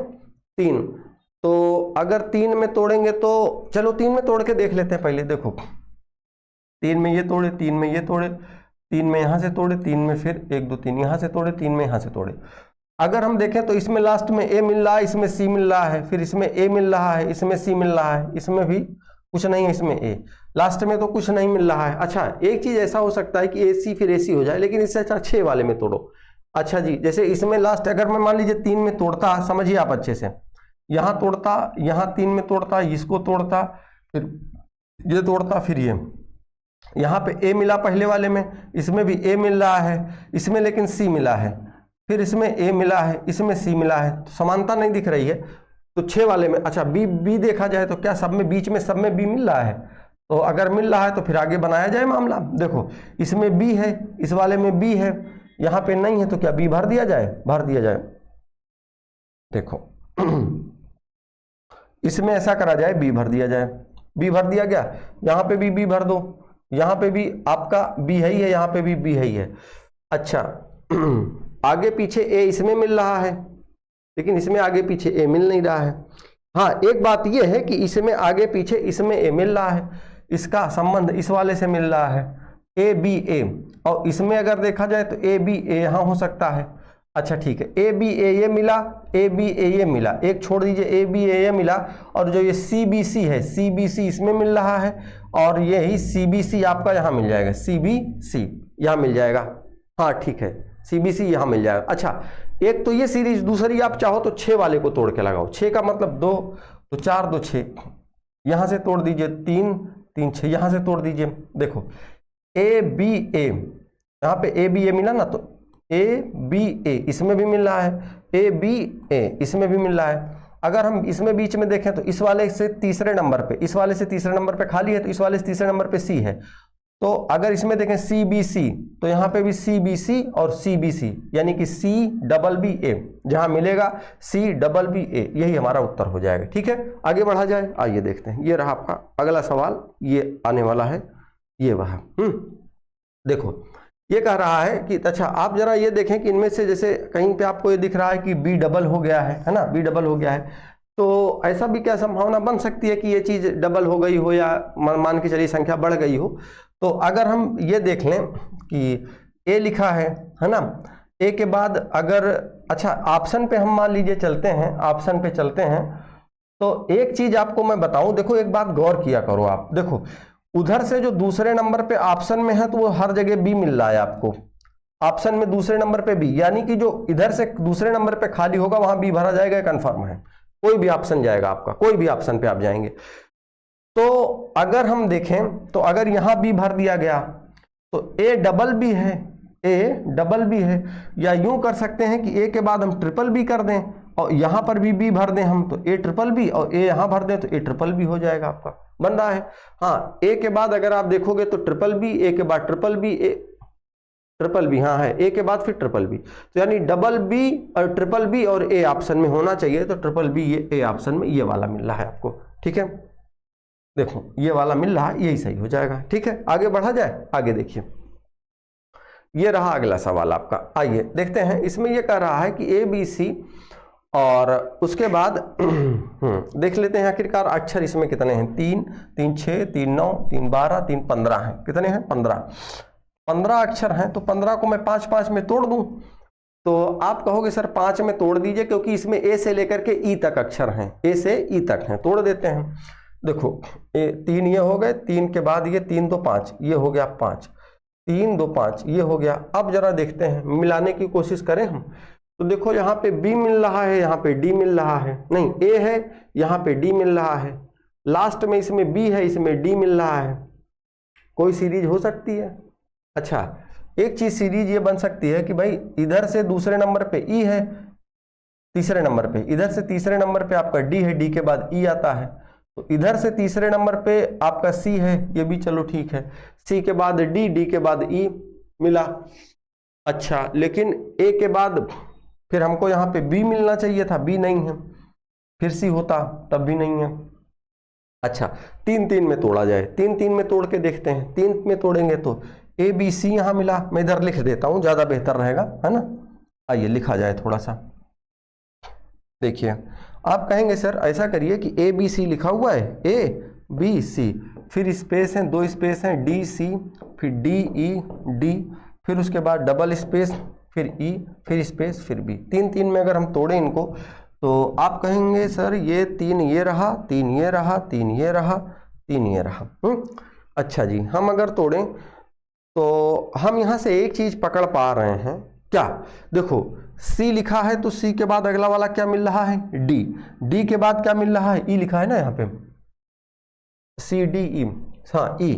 3, तो अगर 3 में तोड़ेंगे तो चलो 3 में तोड़ के देख लेते हैं पहले। देखो 3 में ये तोड़े, 3 में ये तोड़े, 3 में यहाँ से तोड़े, 3 में फिर 1 2 3 यहाँ से तोड़े, 3 में यहाँ से तोड़े। अगर हम देखें तो इसमें लास्ट में ए मिल रहा है, इसमें सी मिल रहा है, फिर इसमें ए मिल रहा है, इसमें सी मिल रहा है, इसमें भी कुछ नहीं है, इसमें ए, लास्ट में तो कुछ नहीं मिल रहा है। अच्छा, एक चीज ऐसा हो सकता है कि ए सी फिर ए सी हो जाए, लेकिन इससे अच्छा 6 वाले में तोड़ो। अच्छा जी, जैसे इसमें लास्ट अगर मैं मान लीजिए 3 में तोड़ता, समझिए आप अच्छे से, यहाँ तोड़ता, यहाँ 3 में तोड़ता, इसको तोड़ता, फिर ये तोड़ता, फिर ये, यहाँ पे ए मिला पहले वाले में, इसमें भी ए मिल रहा है, इसमें लेकिन सी मिला है, फिर इसमें ए मिला है, इसमें सी मिला है, तो समानता नहीं दिख रही है, तो 6 वाले में। अच्छा, बी देखा जाए तो क्या सब में, बीच में सब में बी मिल रहा है? तो अगर मिल रहा है तो फिर आगे बनाया जाए मामला। देखो इसमें बी है, इस वाले में बी है, यहाँ पे नहीं है, तो क्या बी भर दिया जाए? भर दिया जाए। देखो इसमें ऐसा करा जाए, बी भर दिया जाए, बी भर दिया गया, यहाँ पे भी बी भर दो, यहाँ पे भी आपका बी है ही है, यहाँ पे भी बी है ही है। अच्छा आगे पीछे ए इसमें मिल रहा है, लेकिन इसमें आगे पीछे ए मिल नहीं रहा है। हाँ, एक बात यह है कि इसमें आगे पीछे इसमें ए मिल रहा है, इसका संबंध इस वाले से मिल रहा है, ए बी ए, और इसमें अगर देखा जाए तो ए बी ए यहाँ हो सकता है। अच्छा ठीक है, ए बी ए ये मिला, ए बी ए ये मिला, एक छोड़ दीजिए, ए बी ए ये मिला, और जो ये सी बी सी है, सी बी सी इसमें मिल रहा है, और यही सी बी सी आपका यहाँ मिल जाएगा, सी बी सी यहाँ मिल जाएगा। हाँ ठीक है, सी बी सी यहाँ मिल जाएगा। अच्छा, एक तो ये सीरीज, दूसरी आप चाहो तो 6 वाले को तोड़ के लगाओ, 6 का मतलब 2, तो 4 2 6, यहाँ से तोड़ दीजिए 3 3 6, यहाँ से तोड़ दीजिए। देखो ए बी ए, यहाँ पे ए बी ए मिला ना, तो ए बी ए इसमें भी मिल रहा है, ए बी ए इसमें भी मिल रहा है। अगर हम इसमें बीच में देखें तो इस वाले से तीसरे नंबर पे, इस वाले से तीसरे नंबर पे खाली है, तो इस वाले से तीसरे नंबर पे सी है, तो अगर इसमें देखें सी बी सी, तो यहाँ पे भी सी बी सी और सी बी सी, यानी कि सी डबल बी ए, जहाँ मिलेगा सी डबल बी ए, यही हमारा उत्तर हो जाएगा। ठीक है, आगे बढ़ा जाए, आइए देखते हैं। ये रहा आपका अगला सवाल, ये आने वाला है, ये वह। देखो ये कह रहा है कि अच्छा आप जरा ये देखें कि इनमें से जैसे कहीं पे आपको ये दिख रहा है कि बी डबल हो गया है ना, बी डबल हो गया है, तो ऐसा भी क्या संभावना बन सकती है कि ये चीज़ डबल हो गई हो, या मान के चलिए संख्या बढ़ गई हो। तो अगर हम ये देख लें कि ए लिखा है ना, ए के बाद अगर, अच्छा ऑप्शन पे हम मान लीजिए चलते हैं, ऑप्शन पे चलते हैं, तो एक चीज आपको मैं बताऊं, देखो एक बात गौर किया करो आप, देखो उधर से जो दूसरे नंबर पे ऑप्शन में है तो वो हर जगह बी मिल रहा है आपको, ऑप्शन में दूसरे नंबर पे बी, यानी कि जो इधर से दूसरे नंबर पे खाली होगा वहां बी भरा जाएगा, कंफर्म है। कोई भी ऑप्शन जाएगा आपका, कोई भी ऑप्शन पे आप जाएंगे। तो अगर हम देखें तो अगर यहां बी भर दिया गया तो ए डबल बी है, ए डबल बी है, या यूं कर सकते हैं कि ए के बाद हम ट्रिपल बी कर दें और यहां पर भी बी भर दें हम, तो ए ट्रिपल बी, और ए यहां भर दें तो ए ट्रिपल बी हो जाएगा आपका, बन रहा है। हाँ, ए के बाद अगर आप देखोगे तो ट्रिपल बी, ए के बाद triple B, A triple B, हाँ है, ए के बाद फिर ट्रिपल बी, तो यानी डबल बी और ट्रिपल बी और ए ऑप्शन में होना चाहिए, तो ट्रिपल बी ये ए ऑप्शन में ये वाला मिल रहा है आपको। ठीक है, देखो ये वाला मिल रहा है, यही सही हो जाएगा। ठीक है, आगे बढ़ा जाए, आगे देखिए, ये रहा अगला सवाल आपका। आइए देखते हैं, इसमें ये कह रहा है कि ए बी सी, और उसके बाद देख लेते हैं आखिरकार अक्षर इसमें कितने हैं, 3 3 6 3 9 3 12 3 15 हैं, कितने हैं 15 अक्षर हैं। तो 15 को मैं 5 5 में तोड़ दूं, तो आप कहोगे सर 5 में तोड़ दीजिए, क्योंकि इसमें ए से लेकर के ई तक अक्षर हैं, ए से ई तक हैं, तोड़ देते हैं। देखो 3 ये हो गए, 3 के बाद ये 3 2 5, ये हो गया 5, 3 2 5 ये हो गया। अब जरा देखते हैं, मिलाने की कोशिश करें हम, तो देखो यहाँ पे बी मिल रहा है, यहाँ पे डी मिल रहा है, नहीं ए है, यहाँ पे डी मिल रहा है, लास्ट में इसमें बी है, इसमें डी मिल रहा है, कोई सीरीज हो सकती है। अच्छा, एक चीज सीरीज ये बन सकती है कि भाई इधर से दूसरे नंबर पे ई है, तीसरे नंबर पे, इधर से तीसरे नंबर पे आपका डी है, डी के बाद ई आता है, तो इधर से तीसरे नंबर पे आपका सी है, ये भी चलो ठीक है, सी के बाद डी, डी के बाद ई मिला। अच्छा, लेकिन ए के बाद फिर हमको यहाँ पे बी मिलना चाहिए था, बी नहीं है, फिर सी होता तब भी नहीं है। अच्छा, 3 3 में तोड़ा जाए, 3 3 में तोड़ के देखते हैं, 3 में तोड़ेंगे तो ए बी सी यहाँ मिला, मैं इधर लिख देता हूँ, ज्यादा बेहतर रहेगा, है ना। आइए लिखा जाए थोड़ा सा, देखिए आप कहेंगे सर ऐसा करिए कि ए बी सी लिखा हुआ है, ए बी सी, फिर स्पेस हैं, 2 स्पेस हैं, डी सी, फिर डी ई डी, फिर उसके बाद डबल स्पेस, फिर ई, फिर स्पेस, फिर बी। 3 में अगर हम तोड़ें इनको तो आप कहेंगे सर ये 3 ये रहा, 3 ये रहा, 3 ये रहा, 3 ये रहा। अच्छा जी, हम अगर तोड़ें तो हम यहाँ से एक चीज पकड़ पा रहे हैं क्या? देखो C लिखा है तो C के बाद अगला वाला क्या मिल रहा है? D। D के बाद क्या मिल रहा है? E लिखा है ना यहाँ पे, C D E, हाँ E।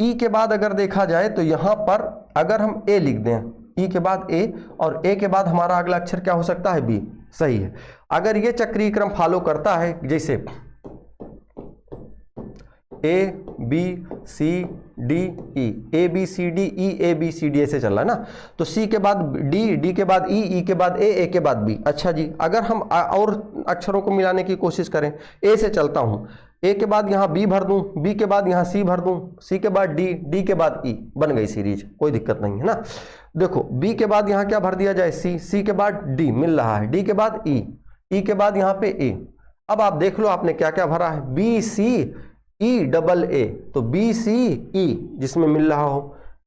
E के बाद अगर देखा जाए तो यहाँ पर अगर हम A लिख दें, E के बाद A, और A के बाद हमारा अगला अक्षर क्या हो सकता है? B। सही है। अगर ये चक्रीय क्रम फॉलो करता है, जैसे A B C D E, A B C D E, A B C D ऐसे चल रहा है ना, तो C के बाद D, D के बाद E, E के बाद A के बाद B। अच्छा जी, अगर हम और अक्षरों को मिलाने की कोशिश करें, A से चलता हूँ, A के बाद यहाँ B भर दूँ, B के बाद यहाँ C भर दूँ, C के बाद D, D के बाद E, बन गई सीरीज, कोई दिक्कत नहीं है ना। देखो B के बाद यहाँ क्या भर दिया जाए? C, C के बाद D मिल रहा है, D के बाद E, E के बाद यहाँ पे A। अब आप देख लो आपने क्या क्या भरा है, B C E double A, तो बी सी ई जिसमें मिल रहा हो,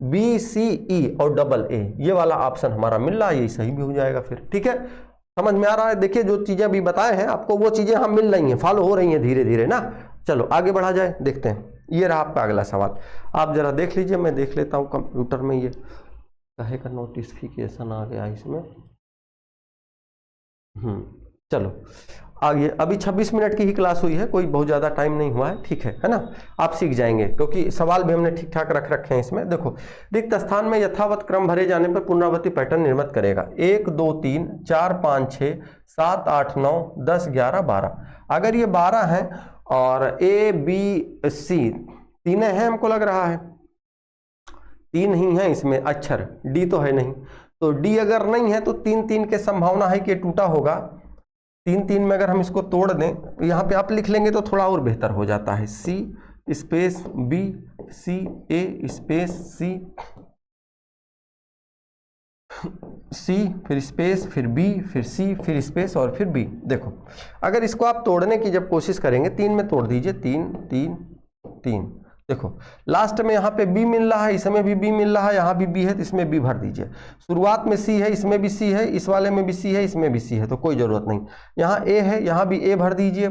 बी सी ई और डबल ए, ये वाला ऑप्शन हमारा मिल रहा है, यही सही भी हो जाएगा फिर। ठीक है, समझ में आ रहा है? देखिए जो चीजें अभी बताए हैं आपको, वो चीजें हम मिल रही हैं, फॉलो हो रही हैं धीरे धीरे ना। चलो आगे बढ़ा जाए, देखते हैं। ये रहा आपका अगला सवाल, आप जरा देख लीजिए, मैं देख लेता हूँ कंप्यूटर में। ये कहे का नोटिफिकेशन आ गया इसमें। चलो आगे, अभी 26 मिनट की ही क्लास हुई है, कोई बहुत ज़्यादा टाइम नहीं हुआ है, ठीक है ना। आप सीख जाएंगे क्योंकि सवाल भी हमने ठीक ठाक रख रखे हैं इसमें। देखो, रिक्त स्थान में यथावत क्रम भरे जाने पर पुनरावृत्ति पैटर्न निर्मित करेगा। 1 2 3 4 5 6 7 8 9 10 11 12। अगर ये 12 हैं और A B C तीनें हैं, हमको लग रहा है 3 ही हैं इसमें अक्षर, D तो है नहीं, तो D अगर नहीं है तो 3 के संभावना है कि टूटा होगा। 3 में अगर हम इसको तोड़ दें, यहाँ पे आप लिख लेंगे तो थोड़ा और बेहतर हो जाता है। C space B, C A space C, C फिर स्पेस, फिर B, फिर C, फिर स्पेस और फिर B। देखो अगर इसको आप तोड़ने की जब कोशिश करेंगे, 3 में तोड़ दीजिए, 3 3 3। देखो लास्ट में यहाँ पे B मिल रहा है, इसमें भी B मिल रहा है, यहाँ भी B है तो इसमें B भर दीजिए। शुरुआत में C है, इसमें भी C है, इस वाले में भी C है, इसमें भी C है, तो कोई जरूरत नहीं। यहाँ A है, यहाँ भी A भर दीजिए।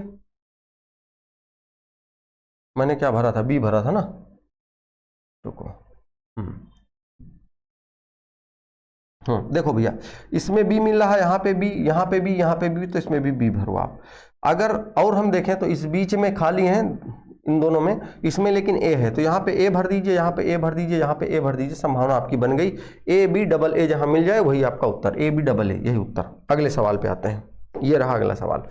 मैंने क्या भरा था? B भरा था ना, रुको। देखो भैया, इसमें B मिल रहा है, यहाँ पे B, यहाँ पे B, यहाँ पे B, तो इसमें भी B भरो आप। अगर और हम देखें तो इस बीच में खाली है, इन दोनों में, इसमें लेकिन A है, तो यहाँ पे A भर दीजिए, यहाँ पे A भर दीजिए, यहाँ पे A भर दीजिए। संभावना आपकी बन गई। A B डबल A जहाँ मिल जाए वही आपका उत्तर, A B डबल A, यही उत्तर। अगले सवाल पे आते हैं, ये रहा अगला सवाल।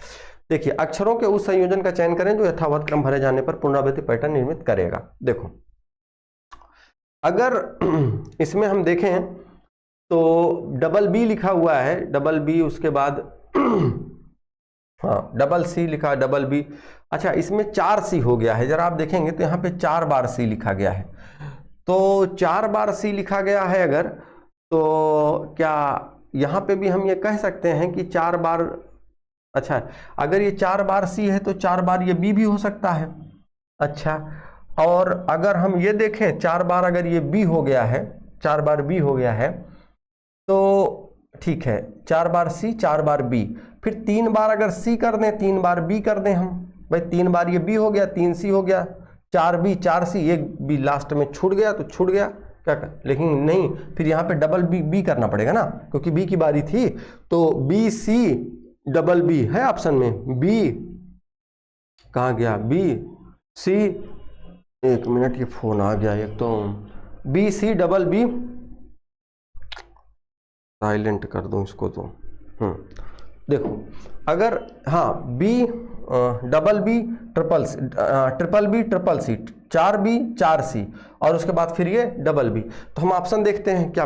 देखिए, अक्षरों के उस संयोजन का चयन करें जो यथावत क्रम भरे जाने पर पुनरावृत्ति पैटर्न निर्मित करेगा। देखो अगर इसमें हम देखें तो डबल B लिखा हुआ है, डबल B, उसके बाद हाँ डबल C लिखा, डबल B। अच्छा, इसमें 4 C हो गया है, जरा आप देखेंगे तो यहाँ पे 4 बार C लिखा गया है। तो 4 बार C लिखा गया है अगर, तो क्या यहाँ पे भी हम ये कह सकते हैं कि 4 बार, अच्छा अगर ये 4 बार C है तो 4 बार ये B भी हो सकता है। अच्छा, और अगर हम ये देखें 4 बार अगर ये B हो गया है, 4 बार B हो गया है, तो ठीक है, 4 बार C 4 बार B, फिर 3 बार अगर C कर दें, 3 बार B कर दें हम, भाई 3 बार ये B हो गया, 3 C हो गया, 4 B 4 C, एक B लास्ट में छूट गया तो छूट गया, क्या कर, लेकिन नहीं, फिर यहाँ पे डबल B करना पड़ेगा ना, क्योंकि B की बारी थी। तो B C डबल B है ऑप्शन में, B कहाँ गया, B C, एक मिनट ये फोन आ गया एक तो, B C double B, silent कर दूं इसको तो। देखो अगर हाँ B double B triple B triple C, 4 B 4 C, और उसके बाद फिर ये डबल B, तो हम ऑप्शन देखते हैं क्या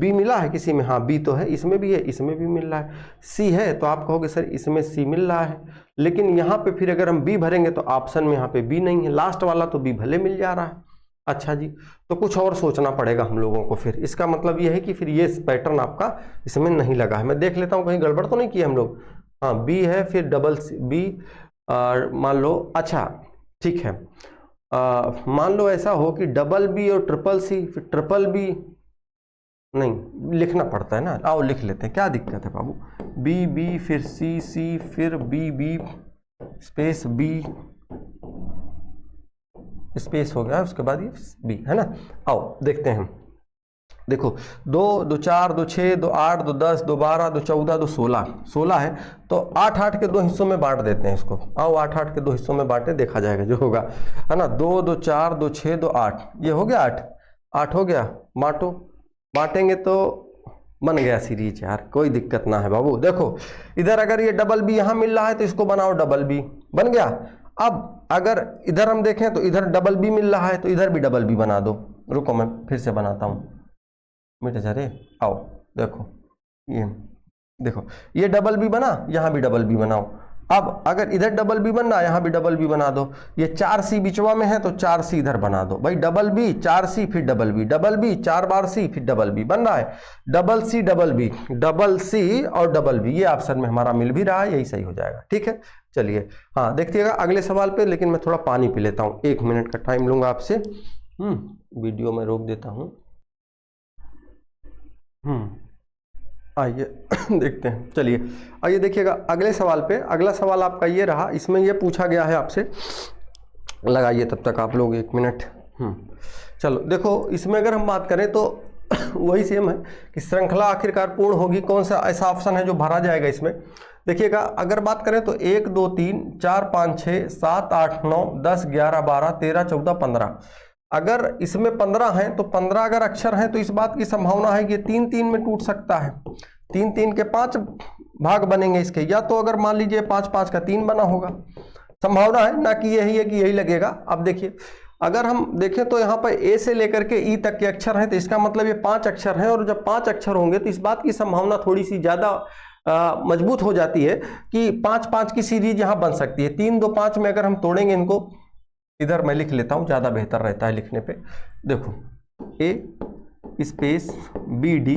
B मिला है किसी में? हाँ B तो है, इसमें भी है, इसमें भी मिल रहा है। C है तो आप कहोगे सर इसमें C मिल रहा है, लेकिन यहाँ पे फिर अगर हम B भरेंगे तो ऑप्शन में यहाँ पे B नहीं है, लास्ट वाला तो B भले मिल जा रहा है। अच्छा जी, तो कुछ और सोचना पड़ेगा हम लोगों को फिर। इसका मतलब ये है कि फिर ये पैटर्न आपका इसमें नहीं लगा है। मैं देख लेता हूँ कहीं गड़बड़ तो नहीं किया हम लोग। हाँ B है, फिर डबल B, मान लो, अच्छा ठीक है, मान लो ऐसा हो कि डबल बी और ट्रिपल सी, फिर ट्रिपल बी नहीं लिखना पड़ता है ना, आओ लिख लेते हैं, क्या दिक्कत है बाबू। बी बी फिर सी सी फिर B B space B space हो गया, उसके बाद ये बी है ना। आओ देखते हैं, देखो 2 2 4 2 6 2 8 2 10 2 12 2 14 2 16 16 है, तो 8 8 के 2 हिस्सों में बांट देते हैं इसको। आओ 8 8 के 2 हिस्सों में बांटे, देखा जाएगा जो होगा, है ना। 2 2 4 2 6 2 8, ये हो गया 8 8 हो गया, बांटो, बांटेंगे तो बन गया सीरीज यार, कोई दिक्कत ना है बाबू। देखो इधर अगर ये डबल बी यहाँ मिल रहा है तो इसको बनाओ डबल बी, बन गया। अब अगर इधर हम देखें तो इधर डबल बी मिल रहा है तो इधर भी डबल बी बना दो। रुको मैं फिर से बनाता हूँ, मिट जा रे। आओ देखो, ये देखो ये डबल बी बना, यहाँ भी डबल बी बनाओ। अब अगर इधर डबल बी बनना, यहाँ भी डबल बी बना दो। ये 4 सी बिचवा में है तो 4 सी इधर बना दो भाई, डबल बी 4 सी फिर डबल बी, डबल बी 4 बार सी फिर डबल बी बन रहा है, double C double B, double C और डबल बी, ये ऑप्शन में हमारा मिल भी रहा है, यही सही हो जाएगा। ठीक है चलिए, हाँ देखिएगा अगले सवाल पे, लेकिन मैं थोड़ा पानी पी लेता हूँ, 1 मिनट का टाइम लूंगा आपसे। वीडियो में रोक देता हूँ। आइए देखते हैं, चलिए आइए देखिएगा अगले सवाल पे। अगला सवाल आपका ये रहा, इसमें ये पूछा गया है आपसे, लगाइए तब तक आप लोग 1 मिनट। चलो देखो, इसमें अगर हम बात करें तो वही सेम है कि श्रृंखला आखिरकार पूर्ण होगी, कौन सा ऐसा ऑप्शन है जो भरा जाएगा इसमें। देखिएगा अगर बात करें तो 1 2 3 4 5 6 7 8 9 10 11 12 13 14 15, अगर इसमें 15 हैं तो 15 अगर अक्षर हैं तो इस बात की संभावना है कि 3 3 में टूट सकता है, 3 3 के 5 भाग बनेंगे इसके, या तो अगर मान लीजिए 5 5 का 3 बना होगा, संभावना है ना कि यही है कि यही लगेगा। अब देखिए अगर हम देखें तो यहाँ पर ए से लेकर के ई तक के अक्षर हैं, तो इसका मतलब ये 5 अक्षर हैं, और जब 5 अक्षर होंगे तो इस बात की संभावना थोड़ी सी ज़्यादा मजबूत हो जाती है कि 5 5 की सीरीज यहाँ बन सकती है। 3 2 5 में अगर हम तोड़ेंगे इनको, इधर मैं लिख लेता हूँ, ज़्यादा बेहतर रहता है लिखने पे। देखो ए स्पेस बी डी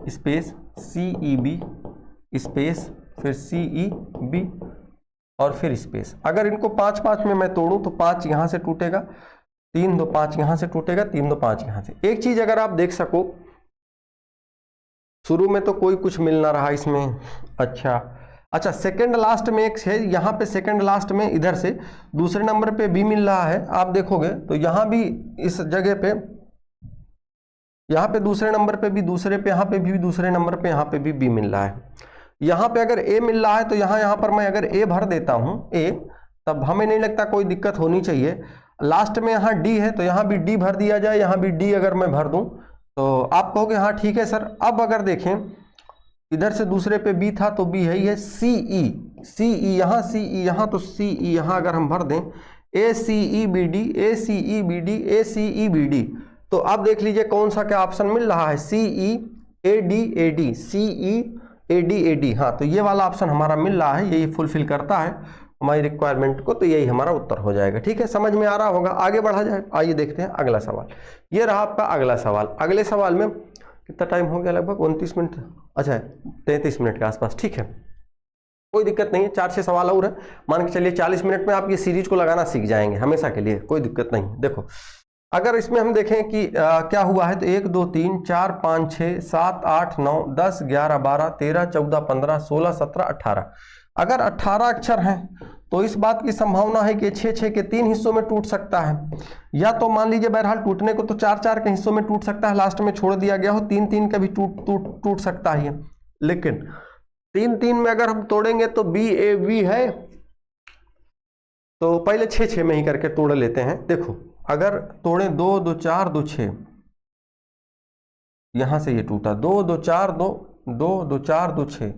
स्पेस सी ई बी स्पेस फिर सी ई बी और फिर स्पेस, अगर इनको 5 5 में मैं तोड़ूं तो 5 यहाँ से टूटेगा, 3 2 5 यहाँ से टूटेगा, 3 2 5 यहाँ से। एक चीज़ अगर आप देख सको, शुरू में तो कोई कुछ मिल ना रहा इसमें, अच्छा सेकंड लास्ट में एक है, यहाँ पे सेकंड लास्ट में इधर से दूसरे नंबर पे बी मिल रहा है, आप देखोगे तो यहाँ भी इस जगह पे, यहाँ पे दूसरे नंबर पे भी, दूसरे पे यहाँ पे भी, दूसरे नंबर पे यहाँ पे भी बी मिल रहा है। यहाँ पे अगर ए मिल रहा है तो यहाँ पर मैं अगर ए भर देता हूँ ए, तब हमें नहीं लगता कोई दिक्कत होनी चाहिए। लास्ट में यहाँ डी है तो यहाँ भी डी भर दिया जाए, यहाँ भी डी अगर मैं भर दूँ तो आप कहोगे हाँ ठीक है सर। अब अगर देखें इधर से दूसरे पे बी था तो बी है ही है, सी ई यहाँ, सी ई यहाँ, तो सी ई यहाँ अगर हम भर दें ए सी ई बी डी, ए सी ई बी डी, ए सी ई बी डी, तो आप देख लीजिए कौन सा क्या ऑप्शन मिल रहा है, सी ई A D, C E A D, हाँ तो ये वाला ऑप्शन हमारा मिल रहा है, यही फुलफिल करता है हमारी रिक्वायरमेंट को, तो यही हमारा उत्तर हो जाएगा। ठीक है, समझ में आ रहा होगा, आगे बढ़ा जाए। आइए देखते हैं अगला सवाल, ये रहा आपका अगला सवाल। अगले सवाल में कितना टाइम हो गया, लगभग 29 मिनट, अच्छा 33 मिनट के आसपास। ठीक है, कोई दिक्कत नहीं है, 4-6 सवाल और है, मान के चलिए 40 मिनट में आप ये सीरीज को लगाना सीख जाएंगे हमेशा के लिए, कोई दिक्कत नहीं। देखो अगर इसमें हम देखें कि क्या हुआ है, तो 1 2 3 4 5 6 7 8 9 10 11 12 13 14 15 16 17 18, अगर 18 अक्षर हैं तो इस बात की संभावना है कि 6-6 के 3 हिस्सों में टूट सकता है, या तो मान लीजिए बहरहाल टूटने को तो 4-4 के हिस्सों में टूट सकता है, लास्ट में छोड़ दिया गया हो, 3-3 का भी टूट सकता है। लेकिन 3-3 में अगर हम तोड़ेंगे तो बी ए बी है, तो पहले 6-6 में ही करके तोड़ लेते हैं। देखो अगर तोड़े 2 2 4 2 6, यहां से ये टूटा, 2 2 4 2 2 2 4 2 6,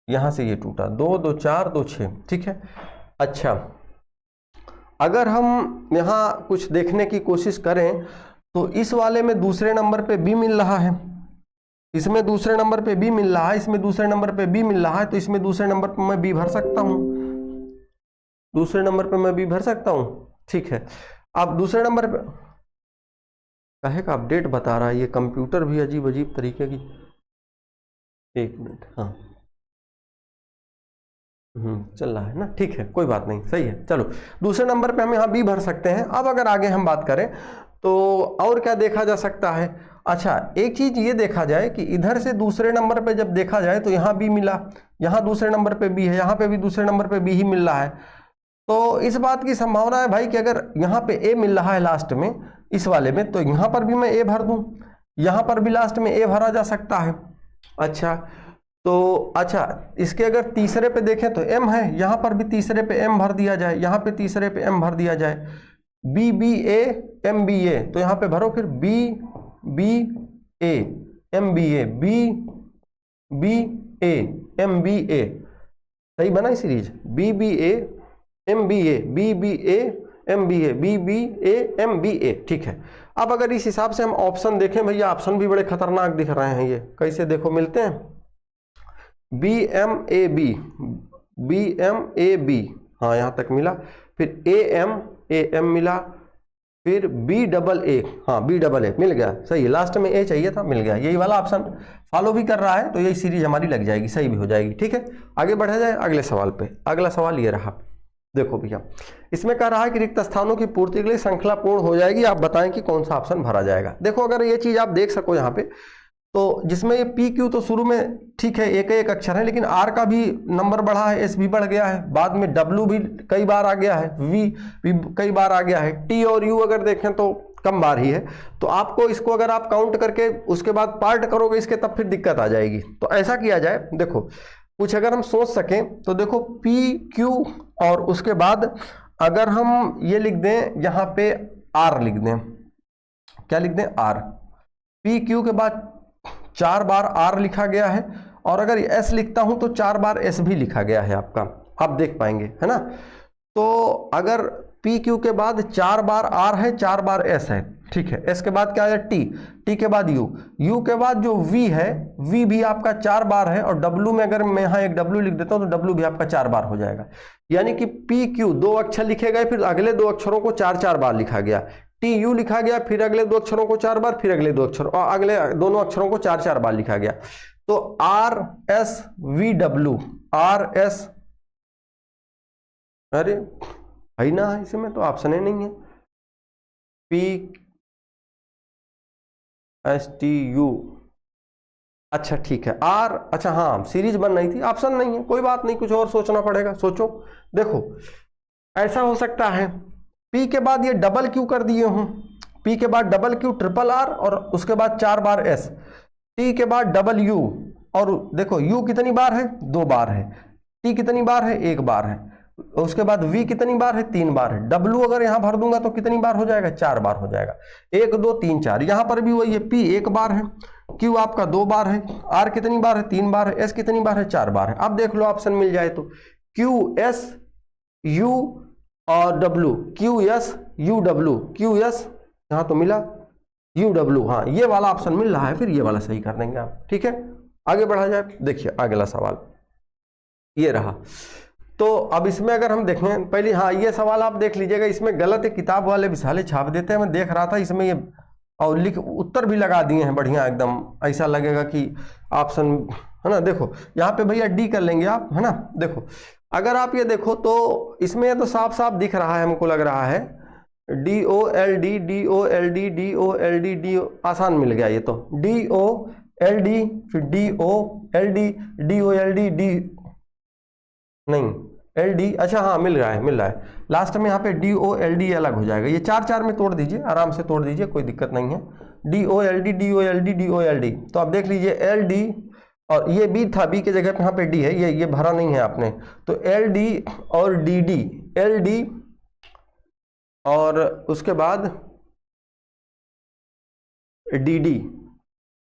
यहां से ये टूटा, 2 2 4 2 6। ठीक है, अच्छा अगर हम यहां कुछ देखने की कोशिश करें तो इस वाले में दूसरे नंबर पे बी मिल रहा है, इसमें दूसरे नंबर पे बी मिल रहा है, इसमें दूसरे नंबर पे बी मिल रहा है, तो इसमें दूसरे नंबर पे मैं बी भर सकता हूं, दूसरे नंबर पे मैं बी भर सकता हूं। ठीक है, अब दूसरे नंबर पे कहे का अपडेट बता रहा है, ये कंप्यूटर भी अजीब अजीब तरीके की, 1 मिनट, हाँ चल रहा है ना, ठीक है, कोई बात नहीं, सही है। चलो दूसरे नंबर पे हम यहाँ बी भर सकते हैं। अब अगर आगे हम बात करें तो और क्या देखा जा सकता है। अच्छा, एक चीज ये देखा जाए कि इधर से दूसरे नंबर पे जब देखा जाए तो यहाँ बी मिला, यहाँ दूसरे नंबर पे बी है, यहाँ पे भी दूसरे नंबर पे बी ही मिल रहा है। तो इस बात की संभावना है भाई कि अगर यहाँ पे ए मिल रहा है लास्ट में इस वाले में, तो यहाँ पर भी मैं ए भर दूं, यहाँ पर भी लास्ट में ए भरा जा सकता है। अच्छा, तो अच्छा इसके अगर तीसरे पे देखें तो एम है, यहाँ पर भी तीसरे पे एम भर दिया जाए, यहाँ पे तीसरे पे एम भर दिया जाए, B B A M B A, तो यहाँ पे भरो फिर B B A M B A, B B A M B A, सही बना series, B B A M B A, B B A M B A, B B A M B A, ठीक है। अब अगर इस हिसाब से हम ऑप्शन देखें, भैया ऑप्शन भी बड़े खतरनाक दिख रहे हैं, ये कैसे देखो मिलते हैं, B M A B, B M A B, हाँ यहाँ तक मिला, फिर ए एम मिला, फिर बी डबल ए, हाँ बी डबल ए मिल गया, सही है, लास्ट में ए चाहिए था, मिल गया, यही वाला ऑप्शन फॉलो भी कर रहा है, तो यही सीरीज हमारी लग जाएगी, सही भी हो जाएगी, ठीक है। आगे बढ़ा जाए अगले सवाल पे। अगला सवाल ये रहा, देखो भैया इसमें कह रहा है कि रिक्त स्थानों की पूर्ति के लिए श्रृंखला पूर्ण हो जाएगी, आप बताएं कि कौन सा ऑप्शन भरा जाएगा। देखो अगर ये चीज आप देख सको यहाँ पे, तो जिसमें ये पी क्यू तो शुरू में ठीक है एक अक्षर है, लेकिन आर का भी नंबर बढ़ा है, एस भी बढ़ गया है, बाद में डब्ल्यू भी कई बार आ गया है, वी भी कई बार आ गया है, टी और यू अगर देखें तो कम बार ही है। तो आपको इसको अगर आप काउंट करके उसके बाद पार्ट करोगे इसके, तब फिर दिक्कत आ जाएगी। तो ऐसा किया जाए, देखो कुछ अगर हम सोच सकें तो देखो पी क्यू, और उसके बाद अगर हम ये लिख दें यहाँ पे आर लिख दें, क्या लिख दें, आर, पी क्यू के बाद 4 बार आर लिखा गया है, और अगर एस लिखता हूं तो 4 बार एस भी लिखा गया है आपका, आप देख पाएंगे है ना। तो अगर पी क्यू के बाद 4 बार आर है, 4 बार एस है, ठीक है, एस के बाद क्या है टी, टी के बाद यू, यू के बाद जो वी है, वी भी आपका 4 बार है, और डब्ल्यू में अगर मैं यहाँ एक डब्ल्यू लिख देता हूं तो डब्ल्यू भी आपका 4 बार हो जाएगा। यानी कि पी क्यू 2 अक्षर लिखे गए, फिर अगले 2 अक्षरों को 4-4 बार लिखा गया, टी यू लिखा गया, फिर अगले 2 अक्षरों को 4 बार, फिर अगले 2 अक्षरों और अगले दोनों अक्षरों को 4-4 बार लिखा गया। तो R S V W, R S, अरे है ना, इसमें तो ऑप्शन ही नहीं है, पी एस टी यू, अच्छा ठीक है, आर, अच्छा हाँ सीरीज बन रही थी, ऑप्शन नहीं है, कोई बात नहीं, कुछ और सोचना पड़ेगा, सोचो। देखो ऐसा हो सकता है पी के बाद ये डबल क्यू कर दिए हूं, पी के बाद डबल क्यू ट्रिपल आर, और उसके बाद 4 बार एस, टी के बाद डबल यू, और देखो यू कितनी बार है, 2 बार है, टी कितनी बार है, 1 बार है, उसके बाद वी कितनी बार है, 3 बार है, डब्ल्यू अगर यहां भर दूंगा तो कितनी बार हो जाएगा, 4 बार हो जाएगा, 1 2 3 4, यहां पर भी वही है, पी 1 बार है, क्यू आपका 2 बार है, आर कितनी बार है, 3 बार है, एस कितनी बार है, 4 बार है। अब देख लो ऑप्शन मिल जाए तो क्यू एस यू और W, Q S U W, Q S यहां तो मिला, यू डब्ल्यू, हाँ ये वाला ऑप्शन मिल रहा है, फिर ये वाला सही कर देंगे आप, ठीक है। आगे बढ़ा जाए, देखिए अगला सवाल ये रहा। तो अब इसमें अगर हम देखें पहले, हाँ ये सवाल आप देख लीजिएगा, इसमें गलत है, किताब वाले विशाले छाप देते हैं, मैं देख रहा था इसमें ये, और लिख उत्तर भी लगा दिए हैं बढ़िया एकदम, ऐसा लगेगा कि ऑप्शन है ना। देखो यहाँ पे भैया डी कर लेंगे आप, है ना। देखो अगर आप ये देखो तो इसमें तो साफ साफ दिख रहा है, हमको लग रहा है D O L D, D O L D, D O L D, D आसान मिल गया ये तो, डी ओ एल डी, फिर D O L D, D O L D, D नहीं एल डी, अच्छा हाँ मिल रहा है, मिल रहा है, लास्ट में यहाँ पे डी ओ एल डी अलग हो जाएगा, ये 4-4 में तोड़ दीजिए, आराम से तोड़ दीजिए, कोई दिक्कत नहीं है, D O L D, D O L D, D O L D, तो आप देख लीजिए एल डी, और ये बी था, बी के जगह पे यहाँ पे डी है, ये भरा नहीं है आपने, तो एल डी और डी डी, एल डी और उसके बाद D D,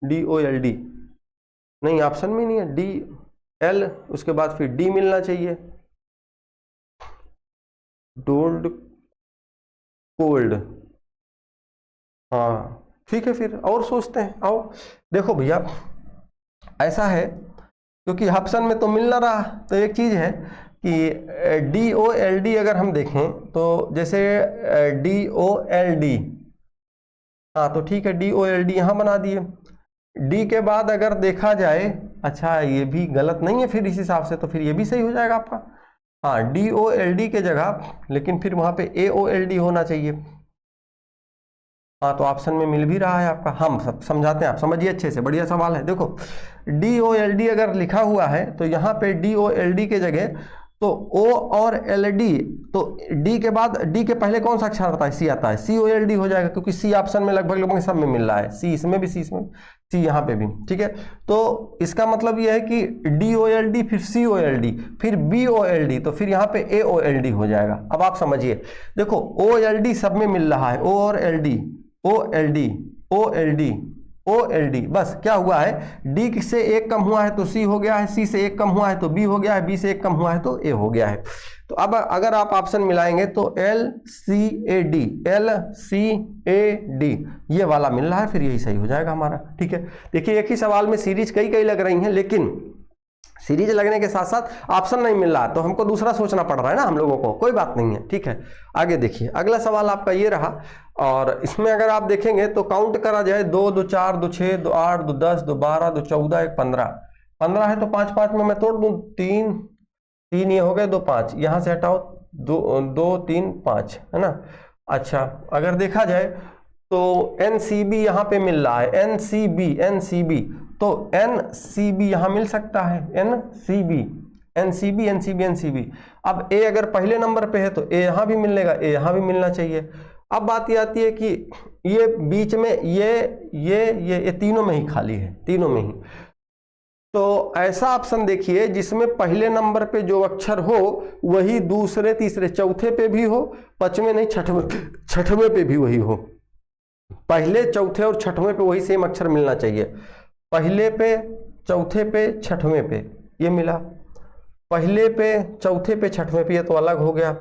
D O L D, नहीं ऑप्शन में नहीं है, डी एल, उसके बाद फिर डी मिलना चाहिए, डोल्ड कोल्ड, हाँ ठीक है, फिर और सोचते हैं, आओ देखो भैया ऐसा है, क्योंकि ऑप्शन में तो मिल ना रहा, तो एक चीज़ है कि डी ओ एल डी अगर हम देखें तो जैसे डी ओ एल डी, हाँ तो ठीक है, डी ओ एल डी यहाँ बना दिए, डी के बाद अगर देखा जाए अच्छा ये भी गलत नहीं है फिर इस हिसाब से, तो फिर ये भी सही हो जाएगा आपका। हाँ DOLD के जगह, लेकिन फिर वहाँ पे AOLD होना चाहिए। हाँ तो ऑप्शन में मिल भी रहा है आपका, हम सब समझाते हैं, आप समझिए अच्छे से, बढ़िया सवाल है। देखो DOLD अगर लिखा हुआ है तो यहाँ पे DOLD के जगह तो O और LD, तो D के बाद, D के पहले कौन सा अक्षर आता है? C आता है, COLD हो जाएगा, क्योंकि C ऑप्शन में लगभग लगभग सब में मिल रहा है, C इसमें भी, C इसमें, C यहाँ पे भी, ठीक है। तो इसका मतलब यह है कि DOLD फिर COLD फिर BOLD, तो फिर यहाँ पे AOLD हो जाएगा। अब आप समझिए, देखो OLD सब में मिल रहा है, O और LD, OLD OLD OLD, बस क्या हुआ है, D से एक कम हुआ है तो C हो गया है, C से एक कम हुआ है तो B हो गया है, B से एक कम हुआ है तो A हो गया है। तो अब अगर आप ऑप्शन मिलाएंगे तो LCAD LCAD ये वाला मिल रहा है, फिर यही सही हो जाएगा हमारा, ठीक है। देखिए एक ही सवाल में सीरीज कई कई लग रही हैं, लेकिन सीरीज लगने के साथ साथ ऑप्शन नहीं मिल रहा, तो हमको दूसरा सोचना पड़ रहा है ना हम लोगों को, कोई बात नहीं है, ठीक है। आगे देखिए अगला सवाल आपका ये रहा, और इसमें अगर आप देखेंगे तो काउंट करा जाए 2 2 4 2 6 2 8 2 10 2 12 2 14 1 15, 15 है तो 5 5 में मैं तोड़ दूं, 3 3 ये हो गए, 2 5 यहाँ से हटाओ, 2 2 3 5 है ना। अच्छा अगर देखा जाए तो NCB यहाँ पे मिल रहा है, NCB तो NCB यहाँ मिल सकता है, NCB। अब A अगर पहले नंबर पे है तो A यहाँ भी मिलेगा, A यहाँ भी मिलना चाहिए। अब बात ये आती है कि ये बीच में ये तीनों में ही खाली है, तीनों में ही, तो ऐसा ऑप्शन देखिए जिसमें पहले नंबर पे जो अक्षर हो वही दूसरे तीसरे चौथे पे भी हो, पांचवें नहीं छठवें पे भी वही हो, पहले चौथे और छठवें पे वही सेम अक्षर मिलना चाहिए, पहले पे चौथे पे छठवें पे ये मिला, पहले पे चौथे पे छठवें पे ये तो अलग हो गया,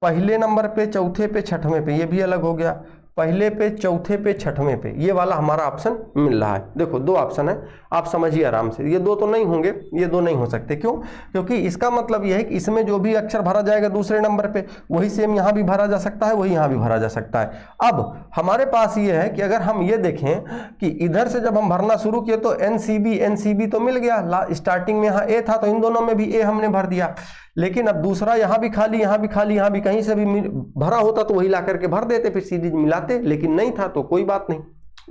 पहले नंबर पे चौथे पे छठवें पे ये भी अलग हो गया, पहले पे चौथे पे छठवें पे ये वाला हमारा ऑप्शन मिल रहा है। देखो 2 ऑप्शन है, आप समझिए आराम से, ये 2 तो नहीं होंगे, ये 2 नहीं हो सकते, क्यों? क्योंकि इसका मतलब यह है कि इसमें जो भी अक्षर भरा जाएगा दूसरे नंबर पे वही सेम यहाँ भी भरा जा सकता है, वही यहाँ भी भरा जा सकता है। अब हमारे पास ये है कि अगर हम ये देखें कि इधर से जब हम भरना शुरू किए तो NCB तो मिल गया, स्टार्टिंग में यहाँ A था तो इन दोनों में भी A हमने भर दिया, लेकिन अब दूसरा यहाँ भी खाली, यहाँ भी खाली, यहाँ भी कहीं से भी भरा होता तो वही ला करके भर देते, फिर सीरीज मिलाते, लेकिन नहीं था तो कोई बात नहीं।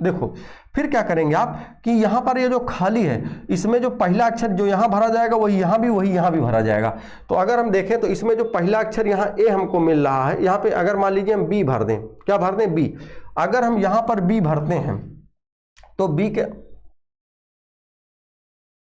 देखो फिर क्या करेंगे आप कि यहाँ पर ये जो खाली है इसमें जो पहला अक्षर जो यहाँ भरा जाएगा वही यहाँ भी भरा जाएगा। तो अगर हम देखें तो इसमें जो पहला अक्षर यहाँ A हमको मिल रहा है, यहाँ पे अगर मान लीजिए हम B भर दें, क्या भर दें? B। अगर हम यहाँ पर B भरते हैं तो B के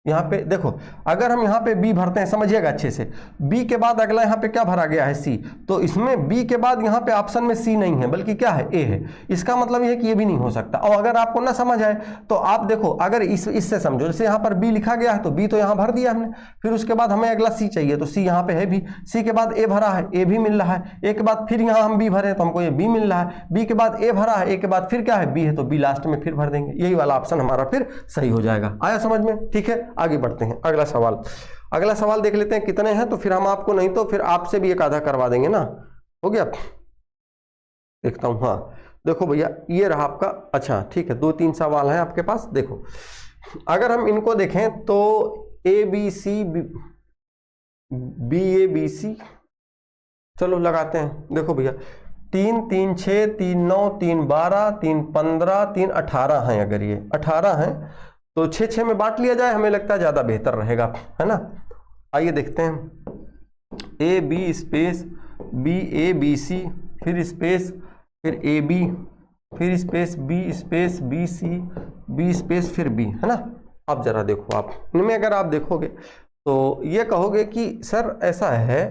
यहाँ पे देखो, अगर हम यहाँ पे B भरते हैं, समझिएगा अच्छे से, B के बाद अगला यहाँ पे क्या भरा गया है? C। तो इसमें B के बाद यहाँ पे ऑप्शन में C नहीं है बल्कि क्या है? A है। इसका मतलब ये है कि ये भी नहीं हो सकता। और अगर आपको ना समझ आए तो आप देखो, अगर इससे समझो, जैसे यहाँ पर B लिखा गया है तो B तो यहाँ भर दिया हमने, फिर उसके बाद हमें अगला C चाहिए तो C यहाँ पे है भी, C के बाद A भरा है, A भी मिल रहा है, A के बाद फिर यहाँ हम B भरे तो हमको ये B मिल रहा है, B के बाद A भरा है, A के बाद फिर क्या है? B है, तो B लास्ट में फिर भर देंगे, यही वाला ऑप्शन हमारा फिर सही हो जाएगा। आया समझ में? ठीक है, आगे बढ़ते हैं। अगला सवाल देख लेते हैं कितने हैं, तो फिर हम आपको नहीं तो फिर आपसे भी एक आधा करवा देंगे ना। हो गया, देखता हूं। हाँ देखो भैया, ये रहा आपका। अच्छा ठीक है, 2-3 सवाल हैं आपके पास। देखो अगर हम इनको देखें तो ABC BABC, चलो लगाते हैं। देखो भैया 3 3 6 3 9 3 12 3 15 3 18 हैं। अगर ये 18 हैं तो 6 में बांट लिया जाए, हमें लगता है ज़्यादा बेहतर रहेगा, है ना। आइए देखते हैं। AB स्पेस BABC फिर स्पेस फिर AB फिर space B space BC B space फिर B, है ना। अब ज़रा देखो, आप इनमें अगर आप देखोगे तो ये कहोगे कि सर ऐसा है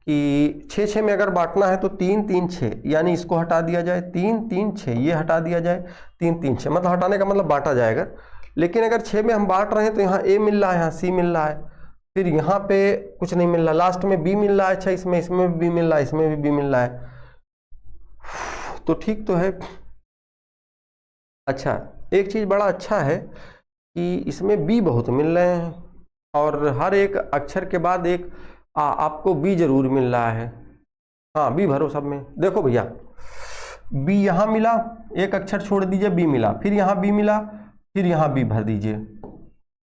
कि 6 में अगर बांटना है तो 3 3 6, यानी इसको हटा दिया जाए, 3 3 6 ये हटा दिया जाए, 3 3 6, मतलब हटाने का मतलब बांटा जाएगा। लेकिन अगर 6 में हम बांट रहे हैं तो यहाँ A मिल रहा है, यहाँ C मिल रहा है, फिर यहाँ पे कुछ नहीं मिल रहा, लास्ट में B मिल रहा है। अच्छा इसमें भी B मिल रहा है, इसमें भी B मिल रहा है, तो ठीक तो है। अच्छा एक चीज़ बड़ा अच्छा है कि इसमें B बहुत मिल रहे हैं और हर एक अक्षर के बाद एक आपको B जरूर मिल रहा है। हाँ B भरो सब में। देखो भैया B यहाँ मिला, एक अक्षर छोड़ दीजिए B मिला, फिर यहाँ B मिला, फिर यहाँ B भर दीजिए,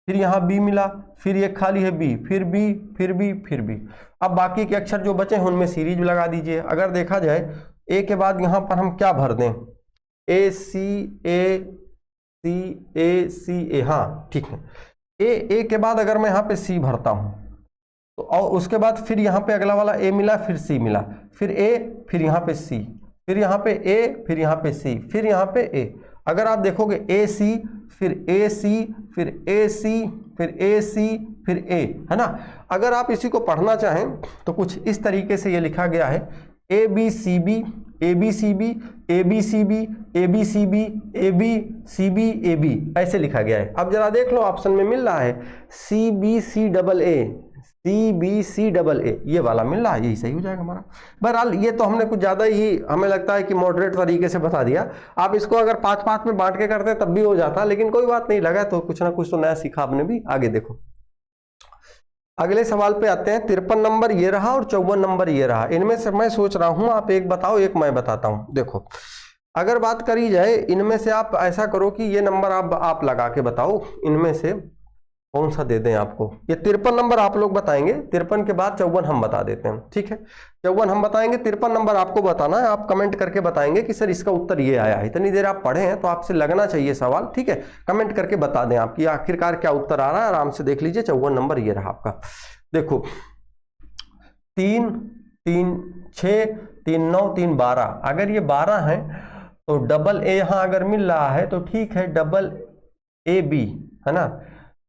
फिर यहाँ बी मिला, फिर ये खाली है बी, फिर बी, फिर बी, फिर बी। अब बाकी के अक्षर जो बचे हैं उनमें सीरीज लगा दीजिए। अगर देखा जाए ए के बाद यहाँ पर हम क्या भर दें, ए सी ए सी ए सी ए, हाँ ठीक है। ए के बाद अगर मैं यहाँ पे सी भरता हूँ तो और उसके बाद फिर यहाँ पे अगला वाला ए मिला, फिर सी मिला, फिर ए, फिर यहाँ पे सी, फिर यहाँ पे ए, फिर यहाँ पे सी, फिर यहाँ पे ए। अगर आप देखोगे ए सी, फिर ए सी, फिर ए सी, फिर ए सी, फिर ए, है ना। अगर आप इसी को पढ़ना चाहें तो कुछ इस तरीके से ये लिखा गया है, A B C B, A B C B, A B C B, A B C B, A B C B, A B, ऐसे लिखा गया है। अब जरा देख लो ऑप्शन में मिल रहा है C B C double A, C B C double A, ये वाला मिल रहा है, यही सही हो जाएगा हमारा। बहरहाल ये तो हमने कुछ ज़्यादा ही हमें लगता है कि मॉडरेट तरीके से बता दिया। आप इसको अगर 5-5 में बांट के करते तब भी हो जाता, लेकिन कोई बात नहीं, लगा तो कुछ ना कुछ तो नया सीखा आपने भी। आगे देखो, अगले सवाल पे आते हैं। 53 नंबर ये रहा और 54 नंबर ये रहा। इनमें से मैं सोच रहा हूं आप एक बताओ, एक मैं बताता हूं। देखो, अगर बात करी जाए इनमें से, आप ऐसा करो कि ये नंबर आप लगा के बताओ इनमें से कौन सा दे दें आपको। ये 53 नंबर आप लोग बताएंगे, 53 के बाद 54 हम बता देते हैं, ठीक है। 54 हम बताएंगे, 53 नंबर आपको बताना है। आप कमेंट करके बताएंगे कि सर इसका उत्तर ये आया है। इतनी देर आप पढ़े हैं तो आपसे लगना चाहिए सवाल, ठीक है। कमेंट करके बता दें आपकी आखिरकार क्या उत्तर आ रहा है। आराम से देख लीजिए। 54 नंबर ये रहा आपका। देखो, 3 3 6 3 9 3 12, अगर ये 12 है तो डबल ए यहाँ अगर मिल रहा है तो ठीक है, डबल ए बी, है ना।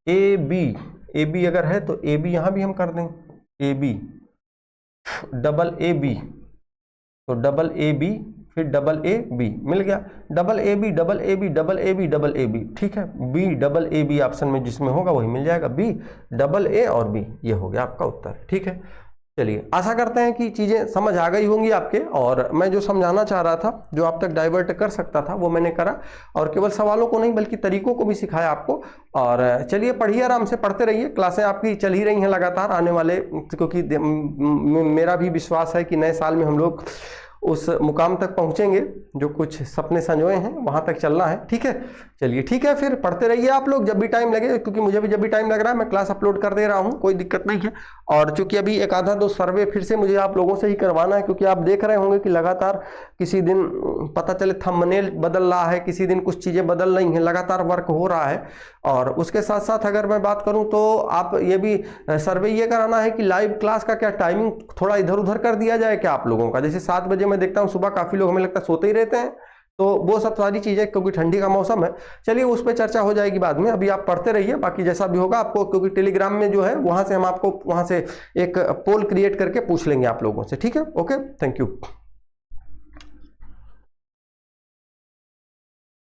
ए बी अगर है तो ए बी यहाँ भी हम कर दें, A B, double A B, तो डबल ए बी, फिर डबल ए बी, मिल गया। Double A B, double A B, double A B, double A B, ठीक है। B double A B option में जिसमें होगा वही मिल जाएगा, बी डबल ए और बी, ये हो गया आपका उत्तर, ठीक है। चलिए, आशा करते हैं कि चीज़ें समझ आ गई होंगी आपके, और मैं जो समझाना चाह रहा था, जो आप तक डाइवर्ट कर सकता था, वो मैंने करा, और केवल सवालों को नहीं बल्कि तरीकों को भी सिखाया आपको। और चलिए पढ़िए, आराम से पढ़ते रहिए। क्लासें आपकी चल ही रही हैं लगातार आने वाले, क्योंकि मेरा भी विश्वास है कि नए साल में हम लोग उस मुकाम तक पहुंचेंगे जो कुछ सपने संजोए हैं, वहां तक चलना है, ठीक है। चलिए ठीक है, फिर पढ़ते रहिए आप लोग जब भी टाइम लगे, क्योंकि मुझे भी जब भी टाइम लग रहा है मैं क्लास अपलोड कर दे रहा हूं, कोई दिक्कत नहीं है। और चूंकि अभी एक आधा 2 सर्वे फिर से मुझे आप लोगों से ही करवाना है, क्योंकि आप देख रहे होंगे कि लगातार किसी दिन पता चले थंबनेल बदल रहा है, किसी दिन कुछ चीज़ें बदल रही हैं, लगातार वर्क हो रहा है। और उसके साथ साथ अगर मैं बात करूं तो आप ये भी सर्वे ये कराना है कि लाइव क्लास का क्या टाइमिंग थोड़ा इधर उधर कर दिया जाए क्या आप लोगों का। जैसे 7 बजे मैं देखता हूं सुबह, काफ़ी लोग हमें लगता है सोते ही रहते हैं, तो वो सब सारी चीज़ें, क्योंकि ठंडी का मौसम है। चलिए उस पर चर्चा हो जाएगी बाद में, अभी आप पढ़ते रहिए। बाकी जैसा भी होगा आपको, क्योंकि टेलीग्राम में जो है वहाँ से हम आपको वहाँ से एक पोल क्रिएट करके पूछ लेंगे आप लोगों से, ठीक है। Okay, thank you.